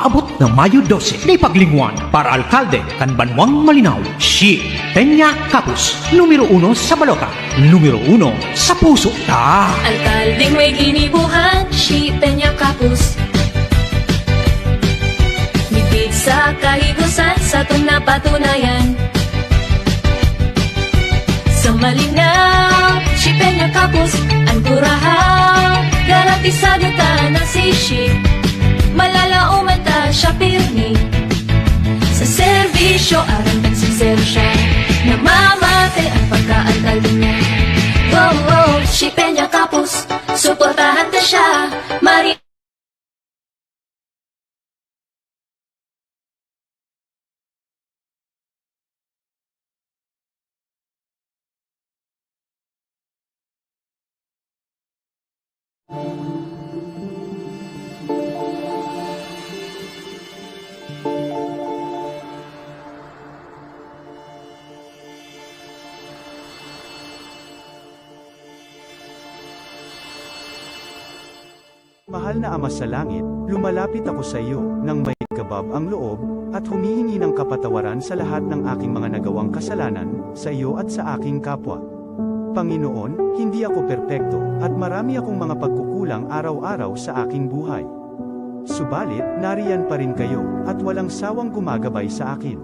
maabot na Mayo 12, day paglingwan para alkalde kan Banwang Malinaw, si Peña Capus, numero 1 sa balota, numero 1 sa puso ta. Alkaldeng may ginibuhan, si Peña Capus. Migit sa kahigusan sa itong napatunayan. Sa malinaw, si Peña Capus, ang kurahaw, garantisado ta na si Shi. Malalauman ta siya pirmi. Sa serbisyo, arang sincero siya. Namamatay ang pagka-alkalde niya. Si Peña Capus, suportahan ta siya. Mahal na Ama sa Langit, lumalapit ako sa iyo, nang may kabab ang loob, at humihingi ng kapatawaran sa lahat ng aking mga nagawang kasalanan, sa iyo at sa aking kapwa. Panginoon, hindi ako perpekto, at marami akong mga pagkukulang araw-araw sa aking buhay. Subalit, nariyan pa rin kayo, at walang sawang gumagabay sa akin.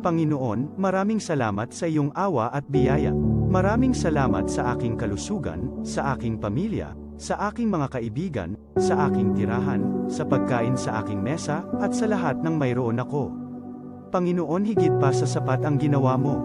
Panginoon, maraming salamat sa iyong awa at biyaya. Maraming salamat sa aking kalusugan, sa aking pamilya, sa aking mga kaibigan, sa aking tirahan, sa pagkain sa aking mesa, at sa lahat ng mayroon ako. Panginoon, higit pa sa sapat ang ginawa mo.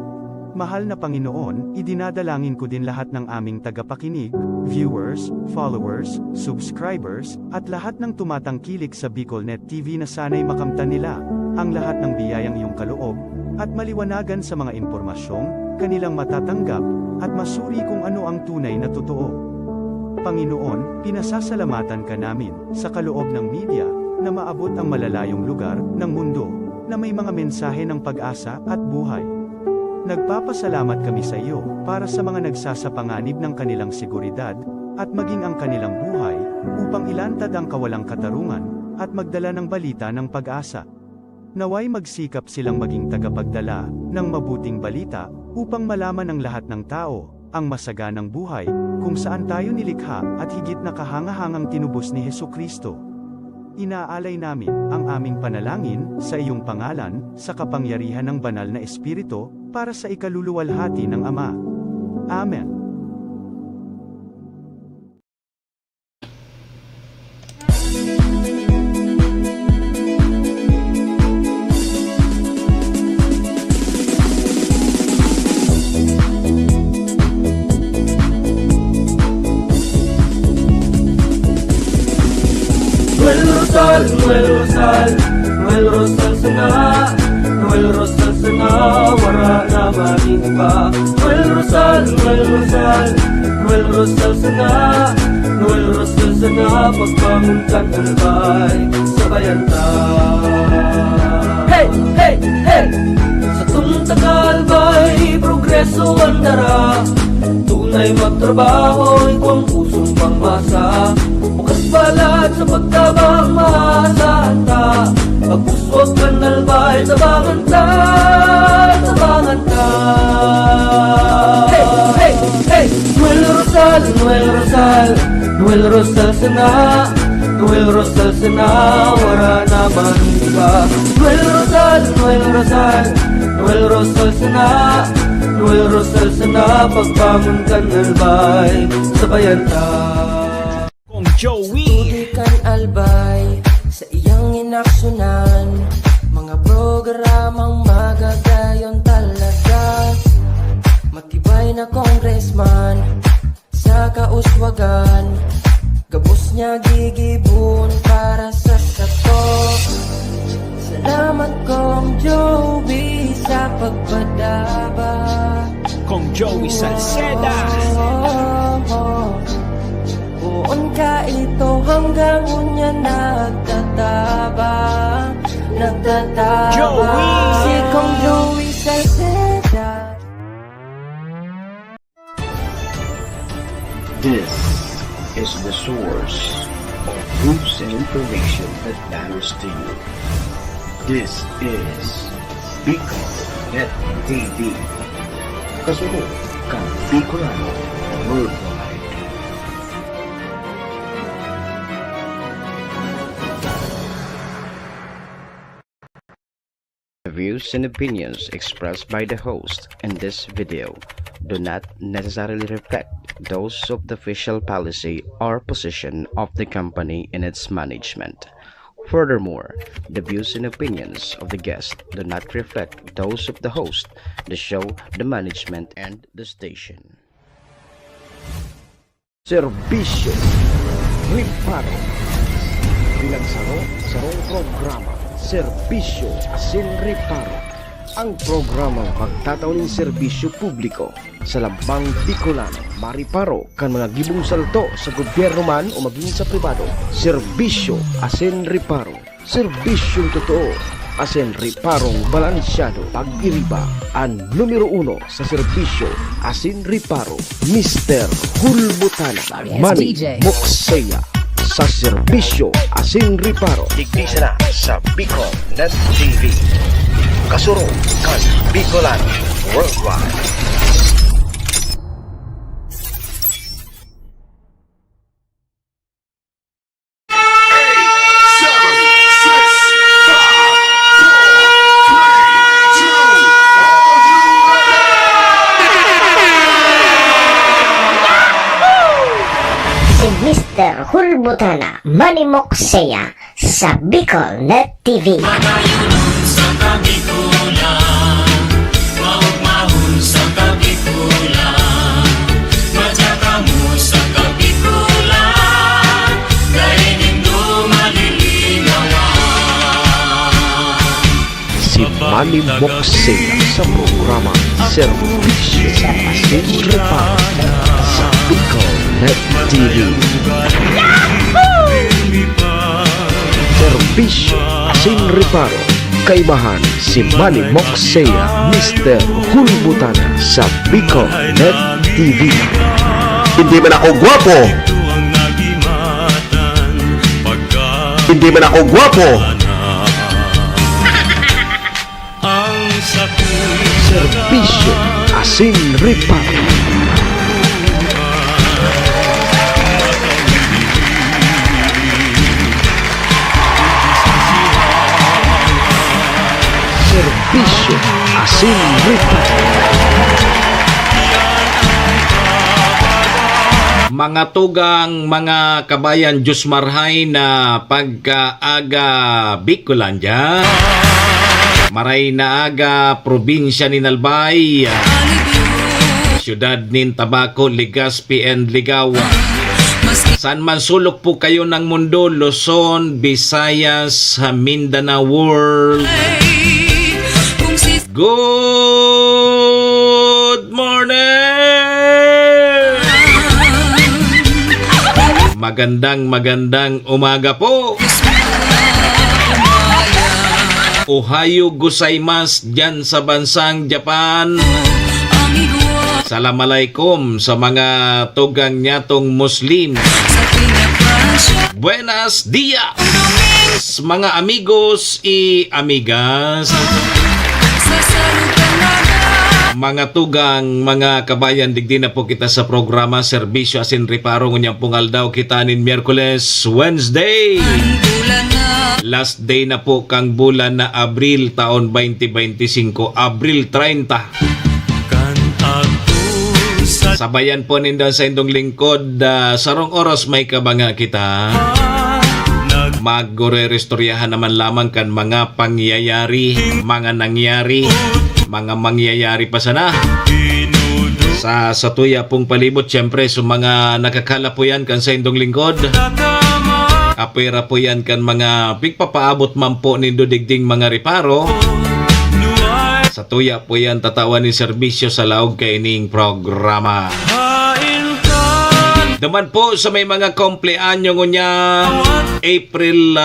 Mahal na Panginoon, idinadalangin ko din lahat ng aming tagapakinig, viewers, followers, subscribers, at lahat ng tumatangkilik sa BicolNet TV na sana'y makamtan nila ang lahat ng biyayang iyong kaloob, at maliwanagan sa mga impormasyong kanilang matatanggap, at masuri kung ano ang tunay na totoo. Panginoon, pinasasalamatan ka namin, sa kaloob ng media, na maabot ang malalayong lugar, ng mundo, na may mga mensahe ng pag-asa, at buhay. Nagpapasalamat kami sa iyo, para sa mga nagsasapanganib ng kanilang seguridad, at maging ang kanilang buhay, upang ilantad ang kawalang katarungan, at magdala ng balita ng pag-asa. Naway magsikap silang maging tagapagdala, ng mabuting balita, upang malaman ng lahat ng tao, ang masaganang buhay, kung saan tayo nilikha, at higit na kahangahangang tinubos ni Hesukristo. Inaalay namin, ang aming panalangin, sa iyong pangalan, sa kapangyarihan ng banal na Espiritu, para sa ikaluluwalhati ng Ama. Amen. Noel Rosal sana, Noel Rosal sana, wala na maning iba. Noel Rosal sana, Noel Rosal sana, pagbangon kang albay, sabayan ta. Hey, hey, hey! Sa tuntagalbay, progreso ang dara, tunay magtrabaho, ikaw ang pusong pangmasa. Bukas balat sa pagtabang maasahan ta, pagpuswag kang albay, sabangan ta, sabangan ta. Hey, hey, hey! Noel Rosal, Noel Rosal, Noel Rosal sana, Noel Rosal sana, wala naman iba. Noel Rosal, Noel Rosal, Noel Rosal sana, Noel Rosal sana, pagbangon kang albay, sabayan ta. Kong Joey, tudikan albay, sa iyang inaksyonan, mga programang magagayon talaga. Matibay na congressman, sa kauswagan, gabos niya gigibon para sa kato. Salamat Kong Joey sa pagpadaba. Kong Joey Salceda. Buon ka ito hanggang unya nagtatabang, nagtatabang. Joey! Si Kong Joey Salceda. This is the source of news and information that matters to you. This is Bicol Net TV. Kasunod kang Bicolano Worldwide. The views and opinions expressed by the host in this video do not necessarily reflect those of the official policy or position of the company and its management. Furthermore, the views and opinions of the guest do not reflect those of the host, the show, the management, and the station. Serbisyo Riparo Pinagsaro-sarong programa Serbisyo Asin Riparo, ang programang magtatauning serbisyo publiko sa lambang Bicolano, mariparo kan mga gibong salto sa gobyerno man o maging sa pribado. Serbisyo Asin Riparo, serbisyong totoo, asin riparong balansyado. Pag-iriba ang numero 1 sa serbisyo Asin Riparo, Mr. Hulbutana Manny Moxeya sa serbisyo Asin Riparo. Digdisa na sa Bicol Net TV. Kasuro kan Bicolano Worldwide. Si Mr. Hulbutana Manny Moxeya sa Bicol Net TV. Si Manny Moxeya sa programa Serbisyo Asin Riparo sa Bicol Net TV. Serbisyo Asin Riparo, kaibahan si Manny Moxeya, Mr. Hulbutana sa Bicol Net TV. Hindi man ako gwapo. Hindi man ako gwapo. Serbisyo Asin Riparo. Serbisyo Asin Riparo. Mga tugang, mga kabayan, Diyos marhay na pagkaaga Bicolandia, maray na aga probinsya ni Nalbay, siyudad nin Tabaco, Legazpi and Ligawa. Saan man sulok po kayo ng mundo, Luzon, Visayas, Mindanao World. Good morning! Magandang umaga po. Ohayo gozaimasu dyan sa bansang Japan. Assalamualaikum sa mga tugang nyatong Muslim. Buenos dias mga amigos y amigas. Mga tugang, mga kabayan, digdi na po kita sa programa Serbisyo Asin Riparo. Ngunyang pungal daw kita nin Miyerkules, Wednesday. Last day na po kang bulan na Abril taon 2025, Abril 30. Sabayan po ninyo sa indong lingkod, sarong oras may kabanga kita. Magore-restoryahan naman lamang kan mga pangyayari, mga nangyari, mga mangyayari pa sana sa satuya pong palibot. Siyempre sa mga nakakala po yan kan sa indong lingkod, apera po yan kan mga pigpapaabot man po nindo digding mga riparo. Satuya po yan tatawan ni serbisyo sa laog kaining programa. Naman po sa may mga kompleanyo ngunya April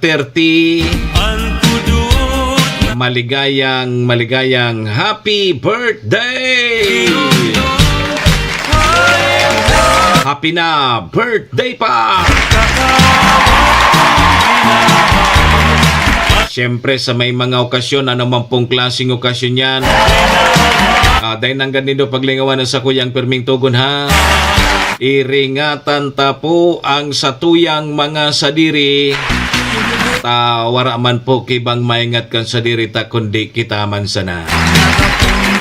30, maligayang happy birthday! Happy na birthday pa! Siyempre sa may mga okasyon, ano man pong klaseng okasyon yan. Dahil nang ganito paglingawan sa kuyang perming tugon ha. Iringatan ta po ang satuyang mga sadiri. Wara man po kibang maingat kan sadiri ta kundi kita man sana.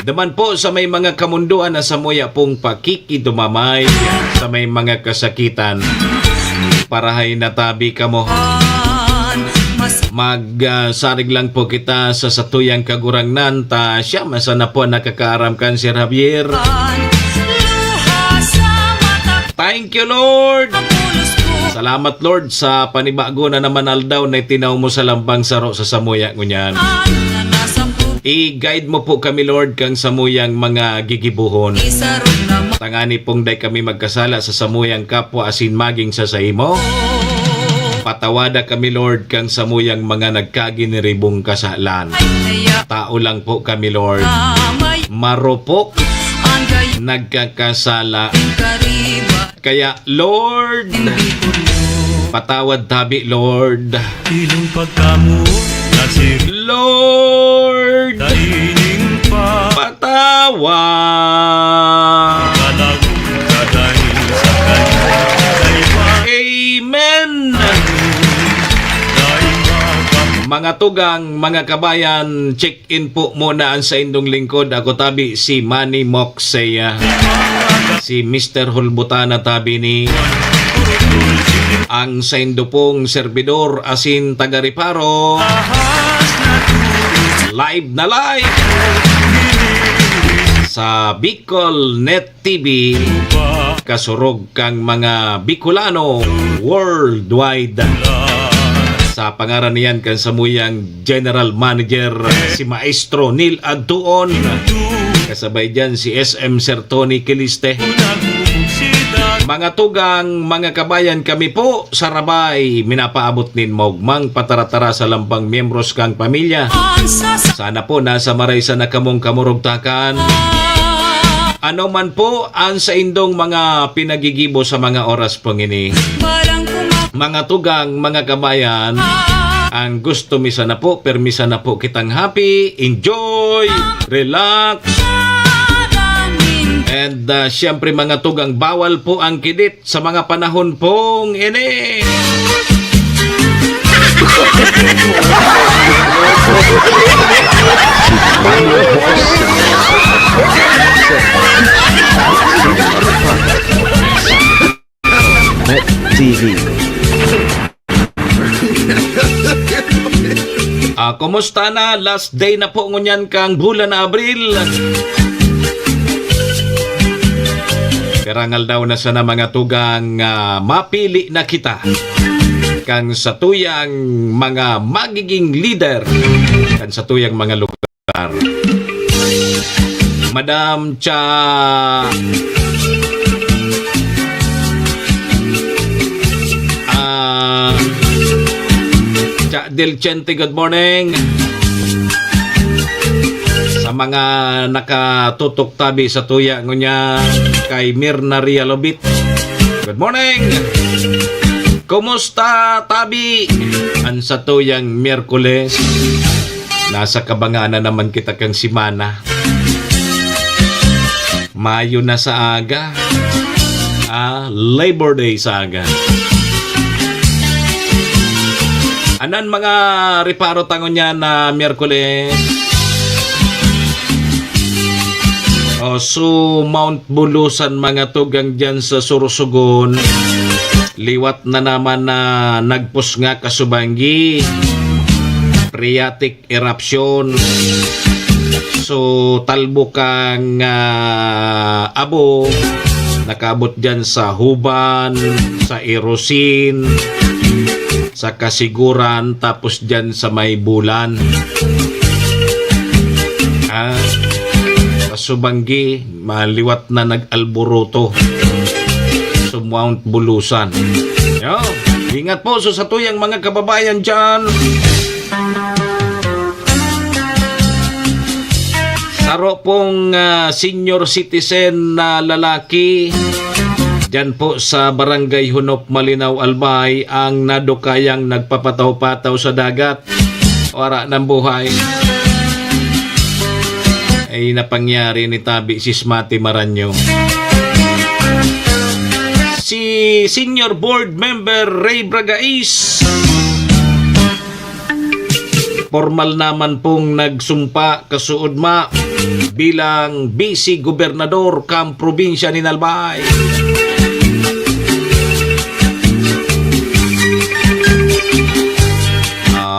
Daman po sa may mga kamunduan na samuya pong pakikidumamay sa may mga kasakitan. Parahay natabi ka mo. Magsarig lang po kita sa satuyang kagurangnan ta siya masana po nakakaaram kan Sir Javier. Thank you Lord. Salamat Lord sa panibago na naman aldaw na itinaw mo sa lambang saro sa samuya ngunyan. I-guide mo po kami Lord kang samuyang mga gigibuhon. Tangani pong day kami magkasala sa samuyang kapwa asin maging sa saimo. Patawada kami Lord kang samuyang mga nagkaginiribong kasalan. Tao lang po kami Lord. Marupok, nagkakasala. Kaya Lord, patawad tabi Lord. Lord, patawad. Amen. Mga tugang, mga kabayan, check-in po muna ang sa indong lingkod. Ako tabi si Manny Moxeya. Si Mr. Hulbutana tabi ni ang sa indo pong servidor asin taga-Riparo. Live na live sa Bicol Net TV. Kasurog kang mga Bicolano worldwide. Sa pangaran niyan kan samuyang General Manager si Maestro Neil Adtuon. Kasabay dyan si SM Sir Tony Kiliste. Mga tugang, mga kabayan, kami po sa Rabay minapaabot nin mogmang pataratara sa lambang miyembros kang pamilya. Sana po nasa maraysa na kamong kamurugtakan. Ano man po ang sa indong mga pinagigibo sa mga oras pong ini. Mga tugang, mga kabayan, ang gusto misa na po, permisa na po kitang happy, enjoy, relax. And siyempre mga tugang, bawal po ang kidit sa mga panahon pong ini. Net TV. Kumusta na? Last day na po ngunyan kang bulan na Abril. Karangal daw na sana mga tugang mapili na kita kang satuyang mga magiging leader kan satuyang mga lugar. Madam Cha Del Chente, good morning. Sa mga nakatutok tabi sa tuya ngunya kay Mirna Rialobit, good morning. Kumusta tabi? An sa tuyang Miyerkules. Nasa kabanganan naman kita kang simana. Mayo na sa aga. Labor Day sa aga. Anan mga Riparo tangon niya na Miyerkules? So Mount Bulusan mga tugang dyan sa Surusugon. Liwat na naman na nagpus nga Kasubangi. Phreatic eruption. So talbo kang abo. Nakabot dyan sa Huban, sa Erosin, sa Kasiguran, tapos dyan sa May Bulan. Subanggi, maliwat na nag-alburuto sa Mount Bulusan. Yo, ingat po sa satuyang mga kababayan dyan. Saro pong senior citizen na lalaki Diyan po sa Barangay Hunop, Malinaw, Albay, ang nadukayang nagpapataw-pataw sa dagat. Wara ng buhay. Ay napangyari ni Tabi Sismati Maranyo. Si Senior Board Member Ray Bragais, formal naman pong nagsumpa kasuodma bilang Vice Gobernador kam probinsya ni Albay.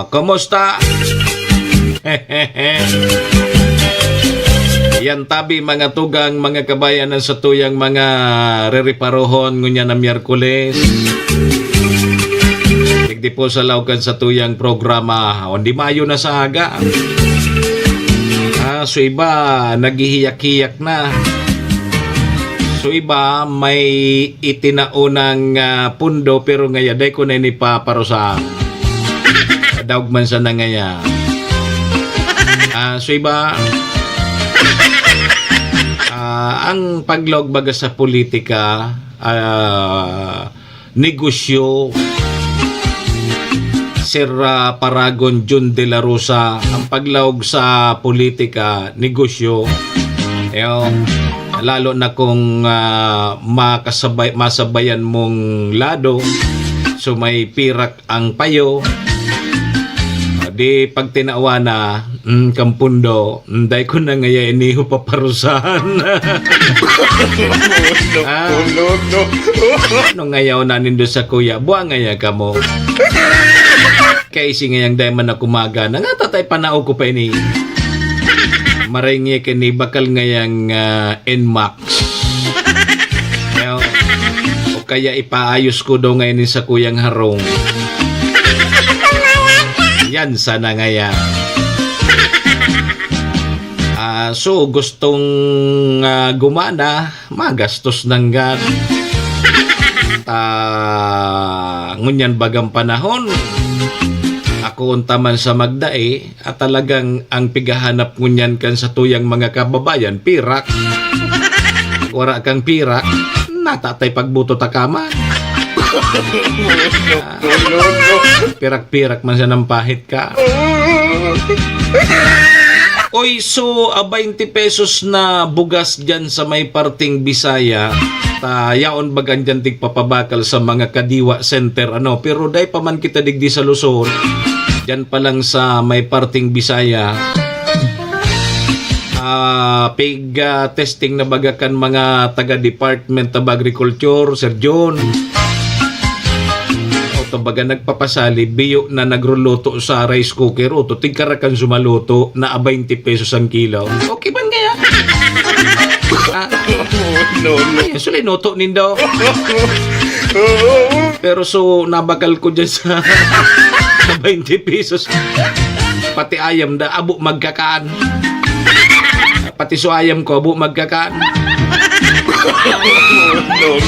Kumusta? Yan tabi mga tugang mga kabayanan sa tuyang mga reriparohon ngunya na Miyerkules. Di po sa laukan sa tuyang programa. Hindi Mayo na sa aga. So iba naghihiyak-hiyak na. So iba may itinaunang pundo pero ngayon day ko na inipaparosa. Daog man sa nangaya. So iba ang paglog baga sa politika, negosyo. Sir Paragon Jun de la Rosa, ang paglaog sa politika, negosyo. Lalo na kung masabayan mong lado, so may pirak ang payo. Di pag tinawa na kampundo, day ko na ngaya iniho paparusahan. No ngayaw na nindo sa kuya, buwang ngaya ka mo. Kaisi ngayang day man na kumaga, nga tatay panao ko pa ini. Maringi kini bakal ngayang NMAX. O kaya ipaayos ko daw ngayon sa kuyang harong. Yan sana ngaya. So gustong gumana, magastos ng gat. Ngunyan bagang panahon, ako untaman sa magdae at talagang ang pigahanap ngunyan kan sa tuyang mga kababayan, pirak. Wara kang pirak, natatay pagbuto takaman. Pirak-pirak man siya ng pahit ka. Oy, so 20 pesos na bugas dyan sa may parting Bisaya. Yaon bagan dyan tigpapabakal sa mga Kadiwa Center. Pero day pa man kita digdi sa Luzon. Dyan pa lang sa may parting Bisaya. Testing na bagakan mga taga Department of Agriculture, Sir John. Baga nagpapasali, biyo na nagruluto sa rice cooker o to tigkarakan sumaluto na 20 pesos ang kilo. Okay man kaya? So linuto nindo. Pero so nabakal ko dyan sa 20 pesos. Pati ayam da abo magkakaan. Pati so ayam ko abo magkakaan.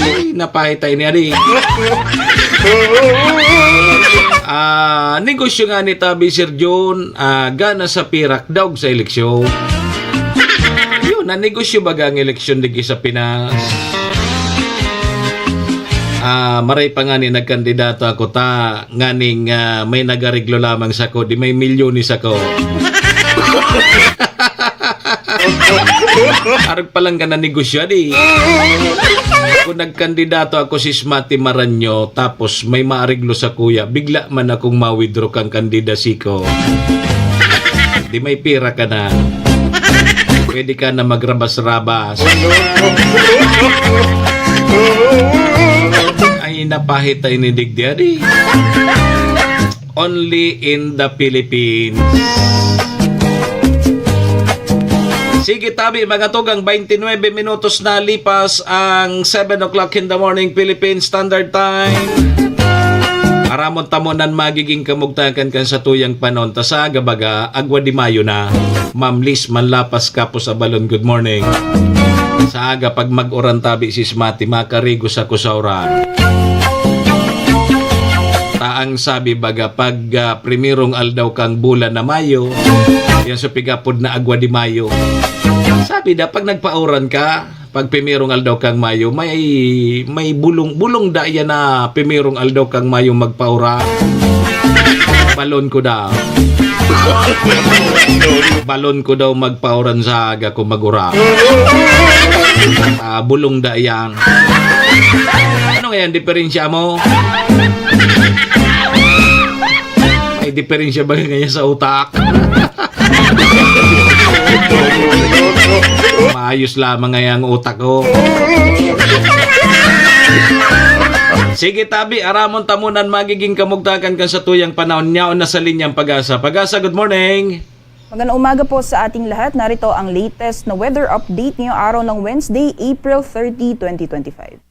Ay, napahitay niya rin. Negosyo nga ni Tabi Sir John, gana sa pirak daw sa eleksyon. Yun, negosyo baga ang eleksyon digi sa Pinas. Maray pa nga ni nagkandidato ako nganing may nagariglo lamang sa ko, di may milyonis ako. Arag pa lang ka na negosyo di. Kung nagkandidato ako si Sismati Maranyo tapos may maariglo sa kuya, bigla man akong ma-withdraw kang kandidasi ko. Di may pira ka na. Pwede ka na magrabas-rabas. Ay napahit ay nidigdi di. Only in the Philippines. Sige Tabi, mga tugang 29 minutos na lipas ang 7 o'clock in the morning Philippine Standard Time. Aramon tamonan magiging kamugtakan kan sa tuyang panon. Tasaga baga, agwa di Mayo na. Ma'am Liz Manlapas Kapo sa Balon, good morning. Sa aga pag mag-oran Tabi Sismati, makarigo sa kusauran. Taang sabi baga pag primerong aldaw kang bulan na Mayo, Yan sa pigapod na Agua de Mayo. Sabi na, pag nagpauran ka, pag pimirong aldaw kang Mayo, may bulong da yan na pimirong aldaw kang Mayo magpaura. Balon ko daw. Balon ko daw magpauran sa aga ko magura. Bulong da yan. Ano ngayon, diferensya mo? May diferensya ba ngayon sa utak? Maayos lamang ngayang utak ko. Sige tabi, aramon tamunan magiging kamugtakan kan sa tuyang panahon niya o nasa linyang Pag-asa. Pag-asa, good morning! Magandang umaga po sa ating lahat. Narito ang latest na weather update ngayong araw ng Wednesday, April 30, 2025.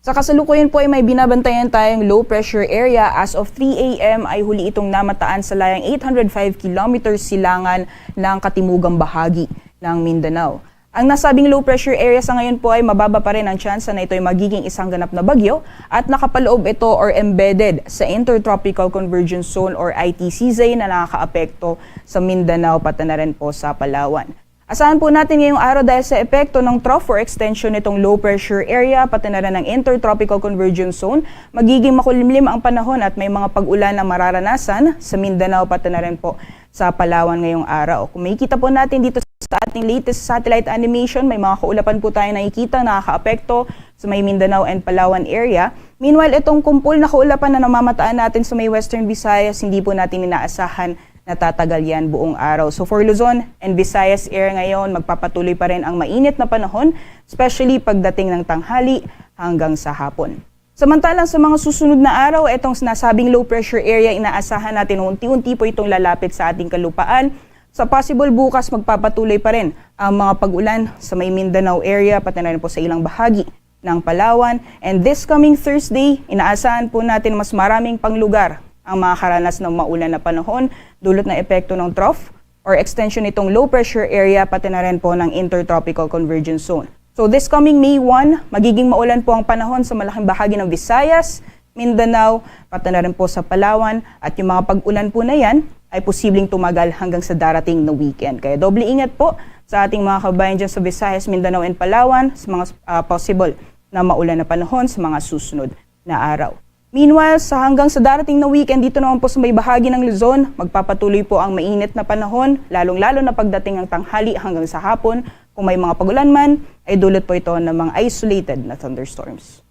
Sa kasalukuyan po ay may binabantayan tayong low pressure area. As of 3 a.m. ay huli itong namataan sa layang 805 kilometers silangan ng katimugang bahagi ng Mindanao. Ang nasabing low pressure area sa ngayon po ay mababa pa rin ang tsansa na ito ay magiging isang ganap na bagyo at nakapaloob ito or embedded sa Intertropical Convergence Zone or ITCZ na nakakaapekto sa Mindanao pati na rin po sa Palawan. Asahan po natin ngayong araw dahil sa epekto ng trough or extension nitong low pressure area pati na rin ng Intertropical Convergence Zone, magiging makulimlim ang panahon at may mga pag-ulan na mararanasan sa Mindanao pati na rin po sa Palawan ngayong araw. Kung makikita po natin dito sa ating latest satellite animation, may mga kaulapan po tayo nakikita na nakakaapekto sa may Mindanao and Palawan area. Meanwhile, itong kumpul na kaulapan na namamataan natin sa may Western Visayas, hindi po natin inaasahan na tatagal yan buong araw. So for Luzon and Visayas area ngayon, magpapatuloy pa rin ang mainit na panahon, especially pagdating ng tanghali hanggang sa hapon. Samantalang sa mga susunod na araw, itong nasabing low pressure area, inaasahan natin unti-unti po itong lalapit sa ating kalupaan. Sa possible bukas, magpapatuloy pa rin ang mga pag-ulan sa may Mindanao area, pati na rin po sa ilang bahagi ng Palawan. And this coming Thursday, inaasahan po natin mas maraming panglugar ang mga karanas ng maulan na panahon, dulot na epekto ng trough or extension nitong low pressure area, pati na rin po ng Intertropical Convergence Zone. So this coming May 1, magiging maulan po ang panahon sa malaking bahagi ng Visayas, Mindanao, pati na rin po sa Palawan, at yung mga pag-ulan po na yan ay posibleng tumagal hanggang sa darating na weekend. Kaya doble ingat po sa ating mga kabayan dyan sa Visayas, Mindanao and Palawan sa mga possible na maulan na panahon sa mga susunod na araw. Meanwhile, hanggang sa darating na weekend dito naman po sa may bahagi ng Luzon, magpapatuloy po ang mainit na panahon, lalong-lalo na pagdating ng tanghali hanggang sa hapon. Kung may mga pagulan man, ay dulot po ito ng mga isolated na thunderstorms.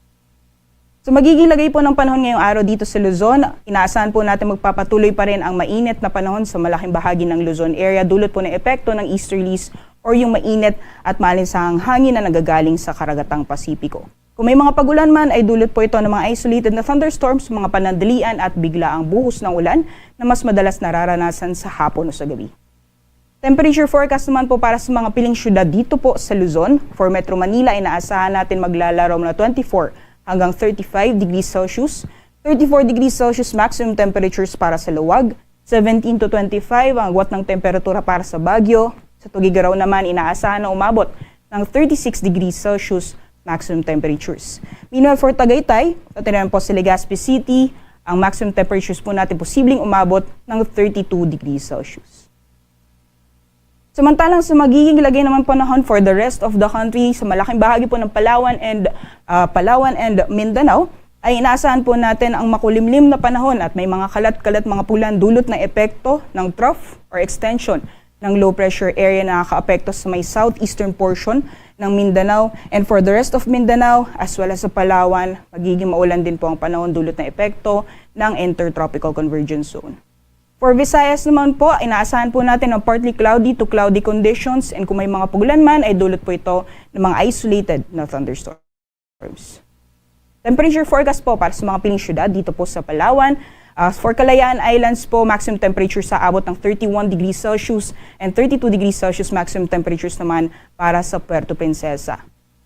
So magiging lagay po ng panahon ngayong araw dito sa Luzon. Inaasahan po natin magpapatuloy pa rin ang mainit na panahon sa malaking bahagi ng Luzon area, dulot po ng epekto ng easterlies or yung mainit at malinsahang hangin na nagagaling sa karagatang Pasipiko. Kung may mga pagulan man, ay dulot po ito ng mga isolated na thunderstorms, mga panandalian at biglaang buhos ng ulan na mas madalas nararanasan sa hapon o sa gabi. Temperature forecast naman po para sa mga piling syudad dito po sa Luzon. For Metro Manila, inaasahan natin maglalaro na 24 hanggang 35 degrees Celsius, 34 degrees Celsius maximum temperatures para sa Luwag, 17 to 25 ang agwat ng temperatura para sa Baguio. Sa Tugigaraw naman, inaasahan na umabot ng 36 degrees Celsius maximum temperatures. Meanwhile, for Tagaytay, at rin po sa Legazpi City, ang maximum temperatures po natin posibleng umabot ng 32 degrees Celsius. Samantalang sa magiging lagay naman panahon for the rest of the country, sa malaking bahagi po ng Palawan and Mindanao, ay inaasahan po natin ang makulimlim na panahon at may mga kalat-kalat mga pulan dulot na epekto ng trough or extension ng low pressure area na nakaapekto sa may southeastern portion ng Mindanao. And for the rest of Mindanao as well as sa Palawan, magiging maulan din po ang panahon dulot na epekto ng Intertropical Convergence Zone. For Visayas naman po, inaasahan po natin ang partly cloudy to cloudy conditions, and kung may mga pagulan man ay dulot po ito ng mga isolated na thunderstorms. Temperature forecast po para sa mga piling syudad dito po sa Palawan. For Kalayaan Islands po, maximum temperature sa abot ng 31 degrees Celsius and 32 degrees Celsius maximum temperatures naman para sa Puerto Princesa.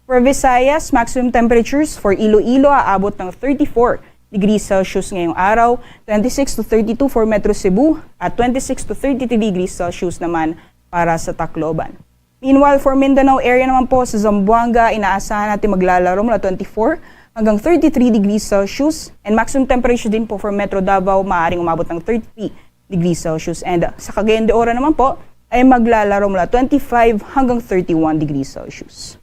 For Visayas, maximum temperatures for Iloilo aabot ng 34 degrees Celsius ngayong araw, 26 to 32 for Metro Cebu at 26 to 33 degrees Celsius naman para sa Tacloban. Meanwhile, for Mindanao area naman po sa Zamboanga, inaasahan natin maglalaro mula 24 hanggang 33 degrees Celsius, and maximum temperature din po for Metro Davao, maaaring umabot ng 33 degrees Celsius. And sa Cagayan de Oro naman po ay maglalaro mula 25 hanggang 31 degrees Celsius.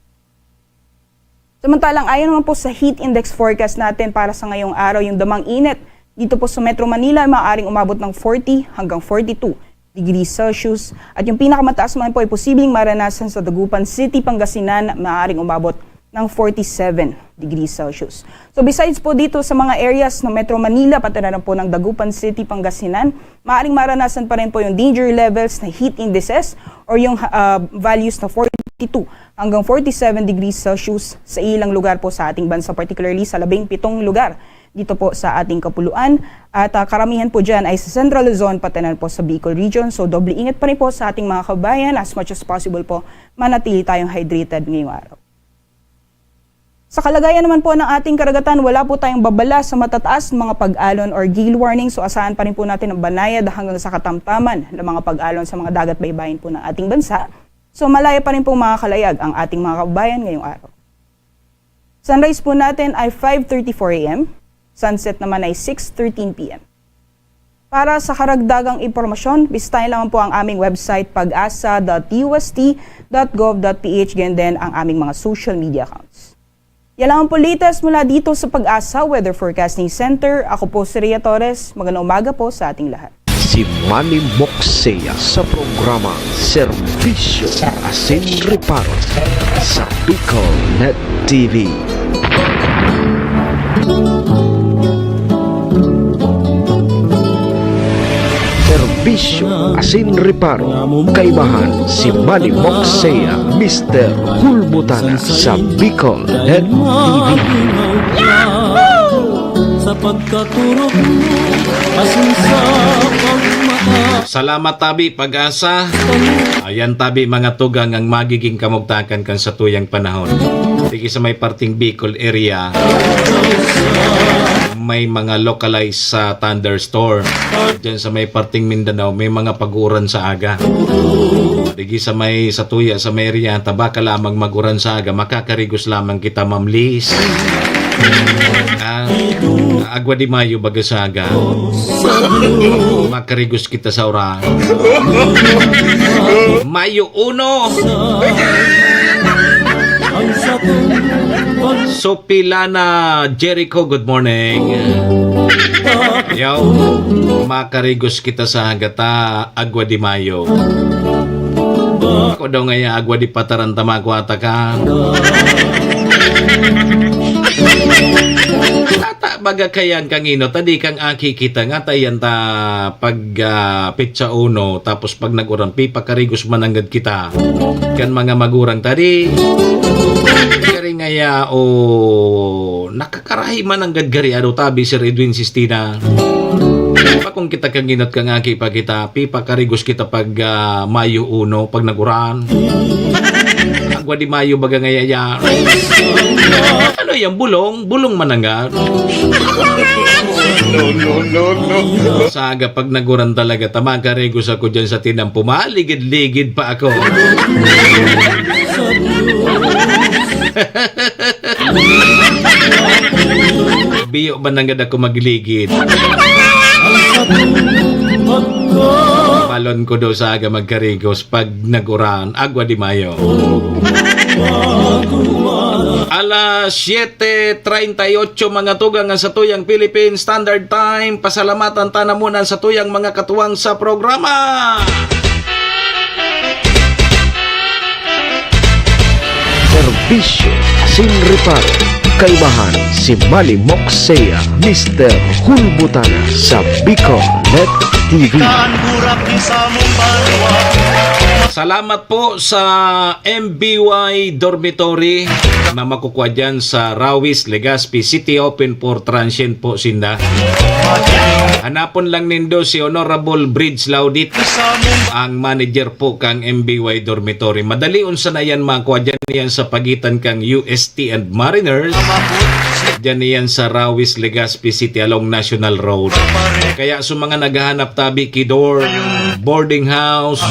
Samantalang ayon naman po sa heat index forecast natin para sa ngayong araw, yung damang init dito po sa Metro Manila ay maaaring umabot ng 40 hanggang 42 degrees Celsius. At yung pinakamataas naman po ay posibleng maranasan sa Dagupan City, Pangasinan, maaaring umabot ng 47 degrees Celsius. So besides po dito sa mga areas ng Metro Manila, pati na po ng Dagupan City, Pangasinan, maaaring maranasan pa rin po yung danger levels na heat indices or yung values na 42 hanggang 47 degrees Celsius sa ilang lugar po sa ating bansa, particularly sa 17 lugar dito po sa ating kapuluan. At karamihan po dyan ay sa Central Luzon, pati na po sa Bicol Region. So doble ingat pa rin po sa ating mga kabayan, as much as possible po manatili tayong hydrated ngayong araw. Sa kalagayan naman po ng ating karagatan, wala po tayong babala sa matataas ng mga pag-alon or gale warning. So asahan pa rin po natin ang banayad hanggang sa katamtaman ng mga pag-alon sa mga dagat baybayin po ng ating bansa. So malaya pa rin po makakalayag ang ating mga kabayan ngayong araw. Sunrise po natin ay 5:34 a.m. Sunset naman ay 6:13 p.m. Para sa karagdagang impormasyon, bisitahin lang po ang aming website pag-asa.ust.gov.ph, ganyan din ang aming mga social media accounts. Yan lang po latest mula dito sa Pag-asa Weather Forecasting Center. Ako po si Rhea Torres. Magandang umaga po sa ating lahat. Si Manny Moxea sa programa Serbisyo Asin Reparo sa Bicol Net TV. Serbisyo Asin Reparo, kaibahan si Manny Moxea, Mr. Hulbutana sa Bicol Net TV. Sa pagkaturog mo, asin sa pagmata. Salamat tabi Pag-asa. Ayan tabi mga tugang ang magiging kamugtakan kan sa tuyang panahon. Sige sa may parting Bicol area, may mga localized sa thunderstorm. Diyan sa may parting Mindanao, may mga pag-uran sa aga. Digi sa may sa tuya sa may area, tabaka lamang mag-uran sa aga, makakarigos lamang kita mamlis. Agwa di Mayo bagasaga, makarigos kita sa ora. Mayo 1. Sopilana Jericho, good morning. Yo, makarigos kita sa hagata Agwa di Mayo. Ako daw ngaya Agwa di Patarantama ko ataka. Tata baga kayan kangino tadi kang aki kita nga tayan ta pag pitsa uno tapos pag naguran pipakarigos mananggad kita kan mga magurang tadi kari ngaya o nakakarahi mananggad gari ado tabi Sir Edwin Sistina pa kung kita kanginot kang aki pa kita pipakarigos kita pag Mayo 1 pag naguran Agwa di Mayo baga ngaya ya. Ano yan, bulong mananggar. No. Saga pag naguran talaga, tamagaregos ako dyan sa tinampo. Maligid-ligid pa ako. Biyo manangad ako magligid. Palon ko daw sa aga magkarigos pag naguran Agwa di Mayo. Alas 7:38 mga tugang sa tuyang Philippine Standard Time. Pasalamatan tanamunan sa tuyang mga katuwang sa programa. Serbisyo Asin Reparo, kaibahan si Manny Moxea, Mr. Hulbutana sa Bicol Net TV. Salamat po sa MBY Dormitory na makukuha dyan sa Rawis, Legazpi City, open for transient po sinda. Hanapon lang nindo si Honorable Bridge Laudit, ang manager po kang MBY Dormitory. Madali unsa na yan makuha dyan yan sa pagitan kang UST and Mariners. Dyan yan sa Rawis, Legazpi City along National Road. Kaya sa mga naghahanap tabi kidor, boarding house,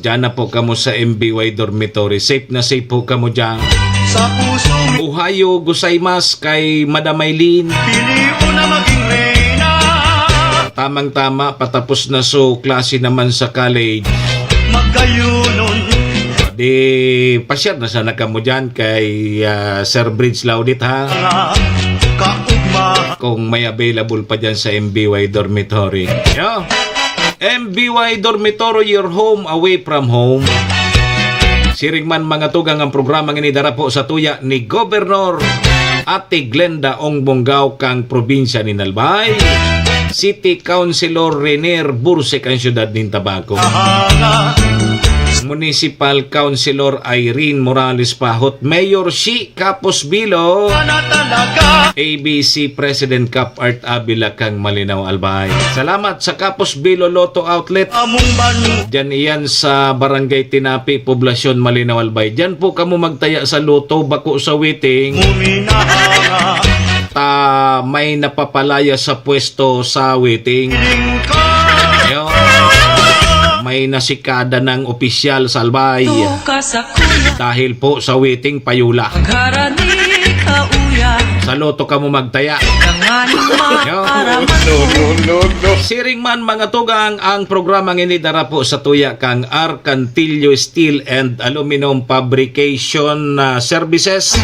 dyan na po kamo sa MBY Dormitory. Safe na safe po kamo dyan. Ohayo gozaimasu kay Madam Maylin. Tamang-tama, patapos na klase naman sa college. Di, pasyar na sana ka mo dyan kay Sir Bridge Laudit ha. Kung may available pa dyan sa MBY Dormitory. Yo. MBY Dormitory, your home away from home. Siring man mga tugang ang programang inidara po sa tuya ni Gobernador Ate Glenda Ong Bonggao kang probinsya ni Nalbay. City Councilor Renier Bursek ang syudad ng Tabaco. Municipal Councilor Irene Morales Pahot. Mayor Shi Capos Bilo. ABC President Cap Art Abila kang Malinaw Albay. Salamat sa Capos Bilo Lotto Outlet. Diyan iyan sa Barangay Tinapi, Poblasyon Malinaw Albay. Diyan po kamo magtaya sa Loto, bako sa waiting. May napapalaya sa pwesto sa waiting. May nasikada ng opisyal sa Albay. Dahil po sa waiting payula. Sa Loto ka mo magtaya. Siring man mga tugang, ang programang inidara po sa tuya kang Arcantillo Steel and Aluminum Fabrication Services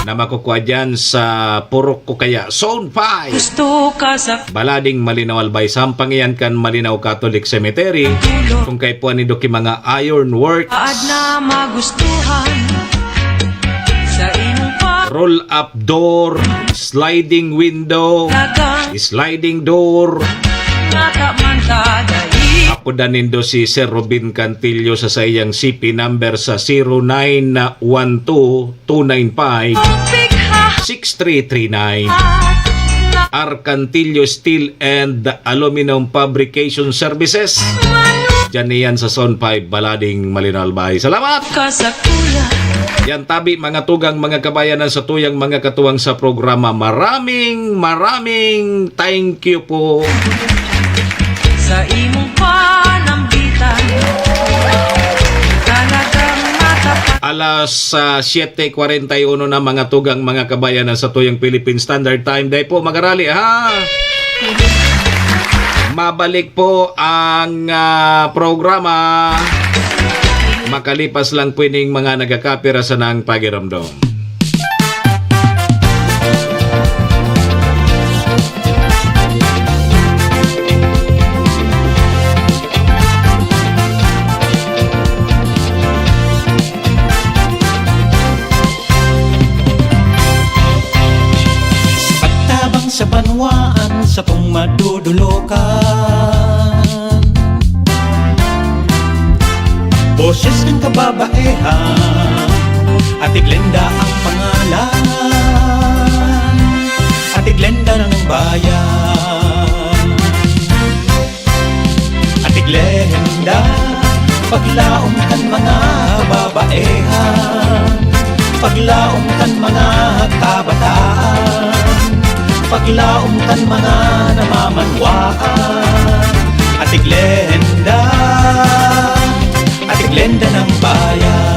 na makukuha dyan sa Purok Kukaya, Zone 5. Balading Malinaw Albay, sampang iyan kan Malinaw Catholic Cemetery. Kung kay po ni Doki mga iron works, roll up door, sliding window, sliding door. Ako danindo si Sir Robin Cantillo sa sayang CP number sa 0912-295-6339. Arcantillo Steel and Aluminum Fabrication Services. Diyan niyan sa Zone 5, Balading Malinaw Albay. Salamat! Yan tabi mga tugang mga kabayanan sa tuyang mga katuwang sa programa. Maraming thank you po. Sa imong panambitan talagang matapat. Alas 7:41 na mga tugang mga kabayanan sa tuyang Philippine Standard Time. Dahil po magarali ha. Mabalik po ang programa. Makalipas lang po ining mga nagakapira sa nang pagiramdom. Pagtabang sa banwaan sa pong madudulokan, boses ng kababaihan, Ate Glenda ang pangalan, Ate Glenda ng bayan. Ate Glenda, paglaom kan mga babaihan, paglaom kan mga kabataan, paglaom kan mga namamanwaan. Ate Glenda, Ate Glenda ng bayan.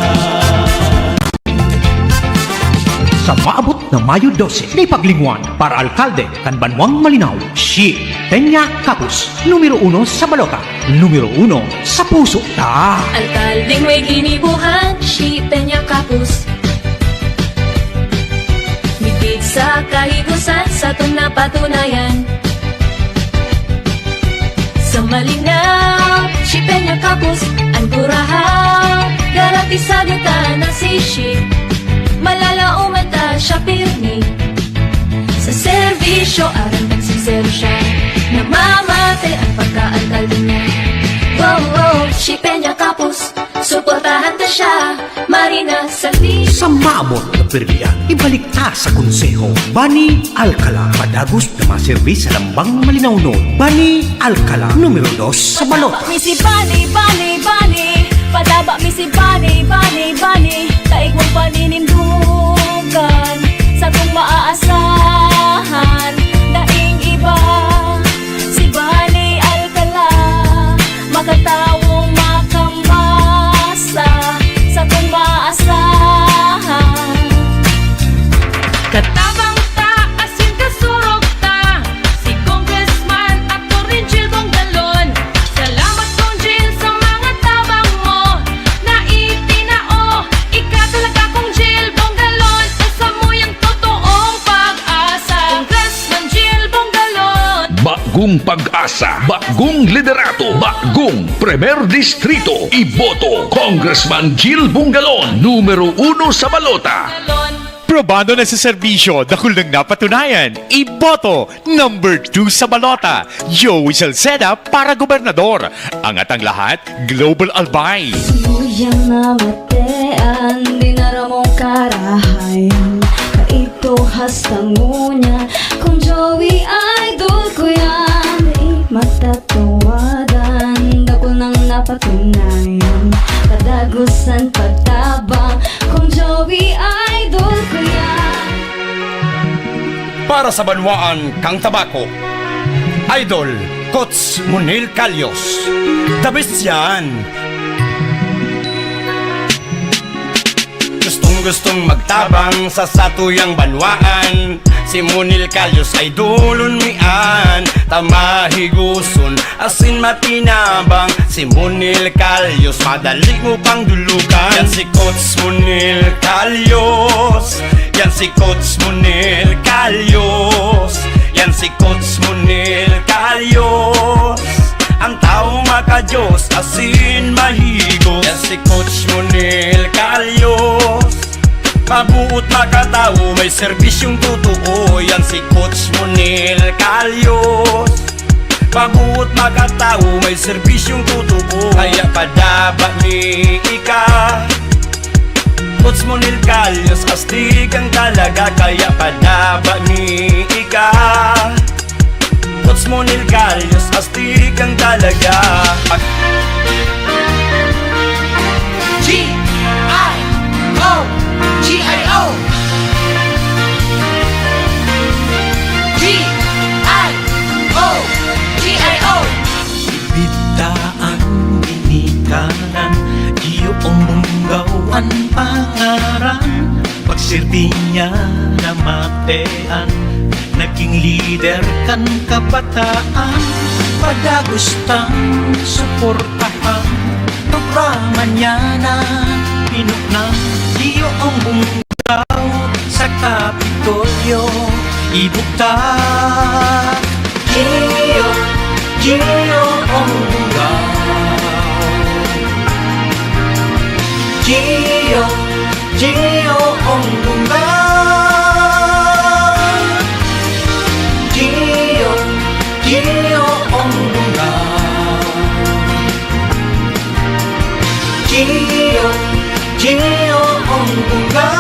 Sa maabot na Mayo 12, di paglingwan para alkalde kan Banwang Malinaw, si Peña Capus, numero 1 sa balota, numero 1 sa puso ta. Alkaldeng may ginibuhan, si Peña Capus. Mitig sa kahigusan sa itong napatunayan. Sa Malinaw, si Peña Capus, ang kurahaw, garantisado ta na si Shi. Malalauman ta siya pirmi. Sa serbisyo, arang sincero siya. Namamatay ang pagka-alkalde niya. Oh, si Peña Capus, suportahan ta siya. Marina Salvi. Sa maabot na perlian, ibalik ta sa konseho. Bani Alcala, padagos na maservis sa Lambang Malinaw noon. Bani Alcala, numero 2 sa balota. Misi Bani, Bani, Bani. Padaba misi Bani, Bani, Bani. Taig mong paninindugan sa kung maaasahan. Daing iba, si Bani Alcala. Makatawong makambasa sa kung maaasahan. Katabang ta, asin kasurog ta, si Congressman at Torrente bagong pag-asa, bagong liderato, bagong Premier Distrito. Iboto Congressman Gil Bungalon, numero 1 sa balota. Probado na sa serbisyo, dakul nang napatunayan. Iboto, number 2 sa balota, Joey Salceda para gobernador. Angat ang lahat, Global Albay. Tuyang namatean, di naramong karahayan. Kaito hastang ngunya, kung Joey idol ko yan. Di matatawadan, dakul nang napatunayan. Kadagusan pagtabang, kung Joey idol ko yan. Para sa banwaan kang tabako, Idol, Coach Munil Calyos. The best yan. Gustong magtabang sa satuyang banwaan. Si Munil Calyos ay dulon mian. Tamahiguson, asin matinabang. Si Munil Calyos, madali mo pang dulukan. Yan si Coach Munil Calyos. Yan si Coach Munil Calyos. Yan si Coach Munil Calyos. Ang tao makajos, asin mahigos. Yan si Coach Munil Calyos. Mabuot makatao, may serbisyong totoo. Yan si Coach Munil Calyos. Mabuot makatao, may serbisyong totoo. Kaya padaba ni ika, Coach Munil Calyos, astig ang talaga. Kaya padaba ni ika, Coach Munil Calyos, astig ang talaga. G-I-O G-I-O G-I-O G-I-O Bitaan, binikanan, iyong munggawan pangaran. Pagsilbi niya na matean, naging leader kan kabataan. Padagustang suportahan, programa niya na pinuknang. Iyong munggaw sa Kapitolyo ibukta. Gio ang munggaw, Gio ang munggaw, Gio ang munggaw, Gio ang munggaw.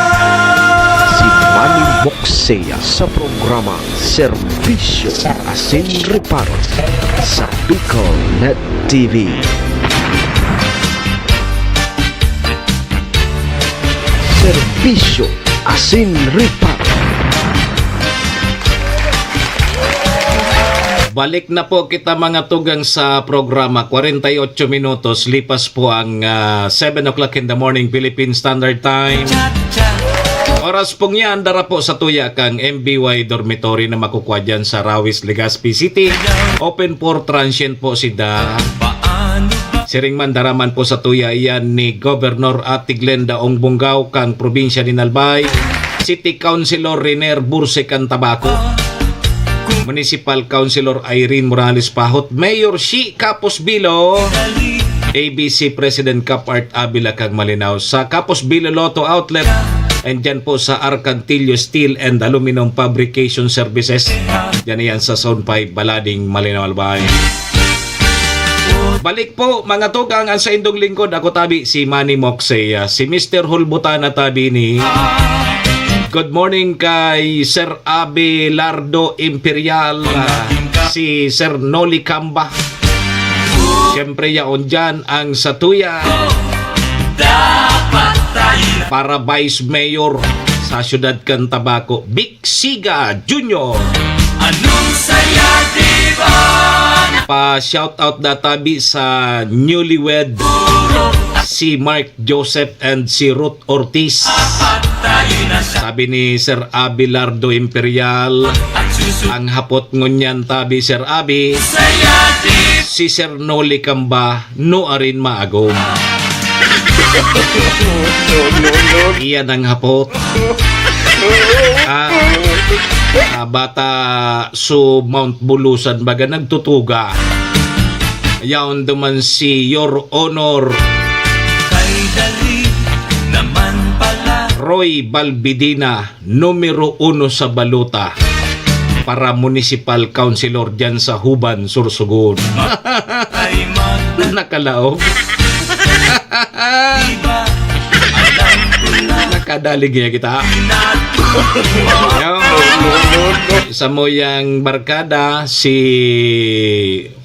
Si Manny Moksea sa programa Serbisyo Asin Reparo sa Bicol Net TV. Serbisyo Asin Reparo. Balik na po kita mga tugang sa programa. 48 minutos. Lipas po ang 7 o'clock in the morning Philippine Standard Time. Oras pong yan, dara po sa tuya kang MBY Dormitory na makukuha dyan sa Rawis, Legazpi City. Open for transient po si Da. Siring mandaraman po sa tuya iyan ni Governor Ate Glenda Ong Bungaw kang probinsya ni Albay. City Councilor Riner Burse Cantabaco. Municipal Councilor Irene Morales Pahot. Mayor Shi Capos Bilo. ABC President Cap Art Abila kang Malinaw. Sa Capos Bilo Lotto Outlet. And dyan po sa Arcantillo Steel and Aluminum Fabrication Services. Dyan yan sa Zone 5 Balading, Malinaw, Albay. Balik po mga tugang ang sa indong lingkod. Ako tabi si Manny Moksea. Si Mr. Hulbutana tabi ni. Good morning kay Sir Abelardo Imperial. Si Sir Noli Camba. Siyempre yaon dyan ang satuya. Para Vice Mayor sa Syudad Cantabaco, Vic Siga Jr. Anong saya diba? Pa-shoutout na tabi sa newlywed si Mark Joseph and si Ruth Ortiz. Sabi ni Sir Abelardo Imperial, ang hapot ngunyan tabi Sir Abi, si Sir Noli Camba no arin maagom. Iyan ang hapot. bata so Mount Bulusan baga nagtutuga. Yaon duman si Your Honor Roy Balbidina, numero 1 sa Baluta para municipal councilor dyan sa Huban, Sursugun. Nakalaog. Nakadalig niya kita. Sa mo yang barkada si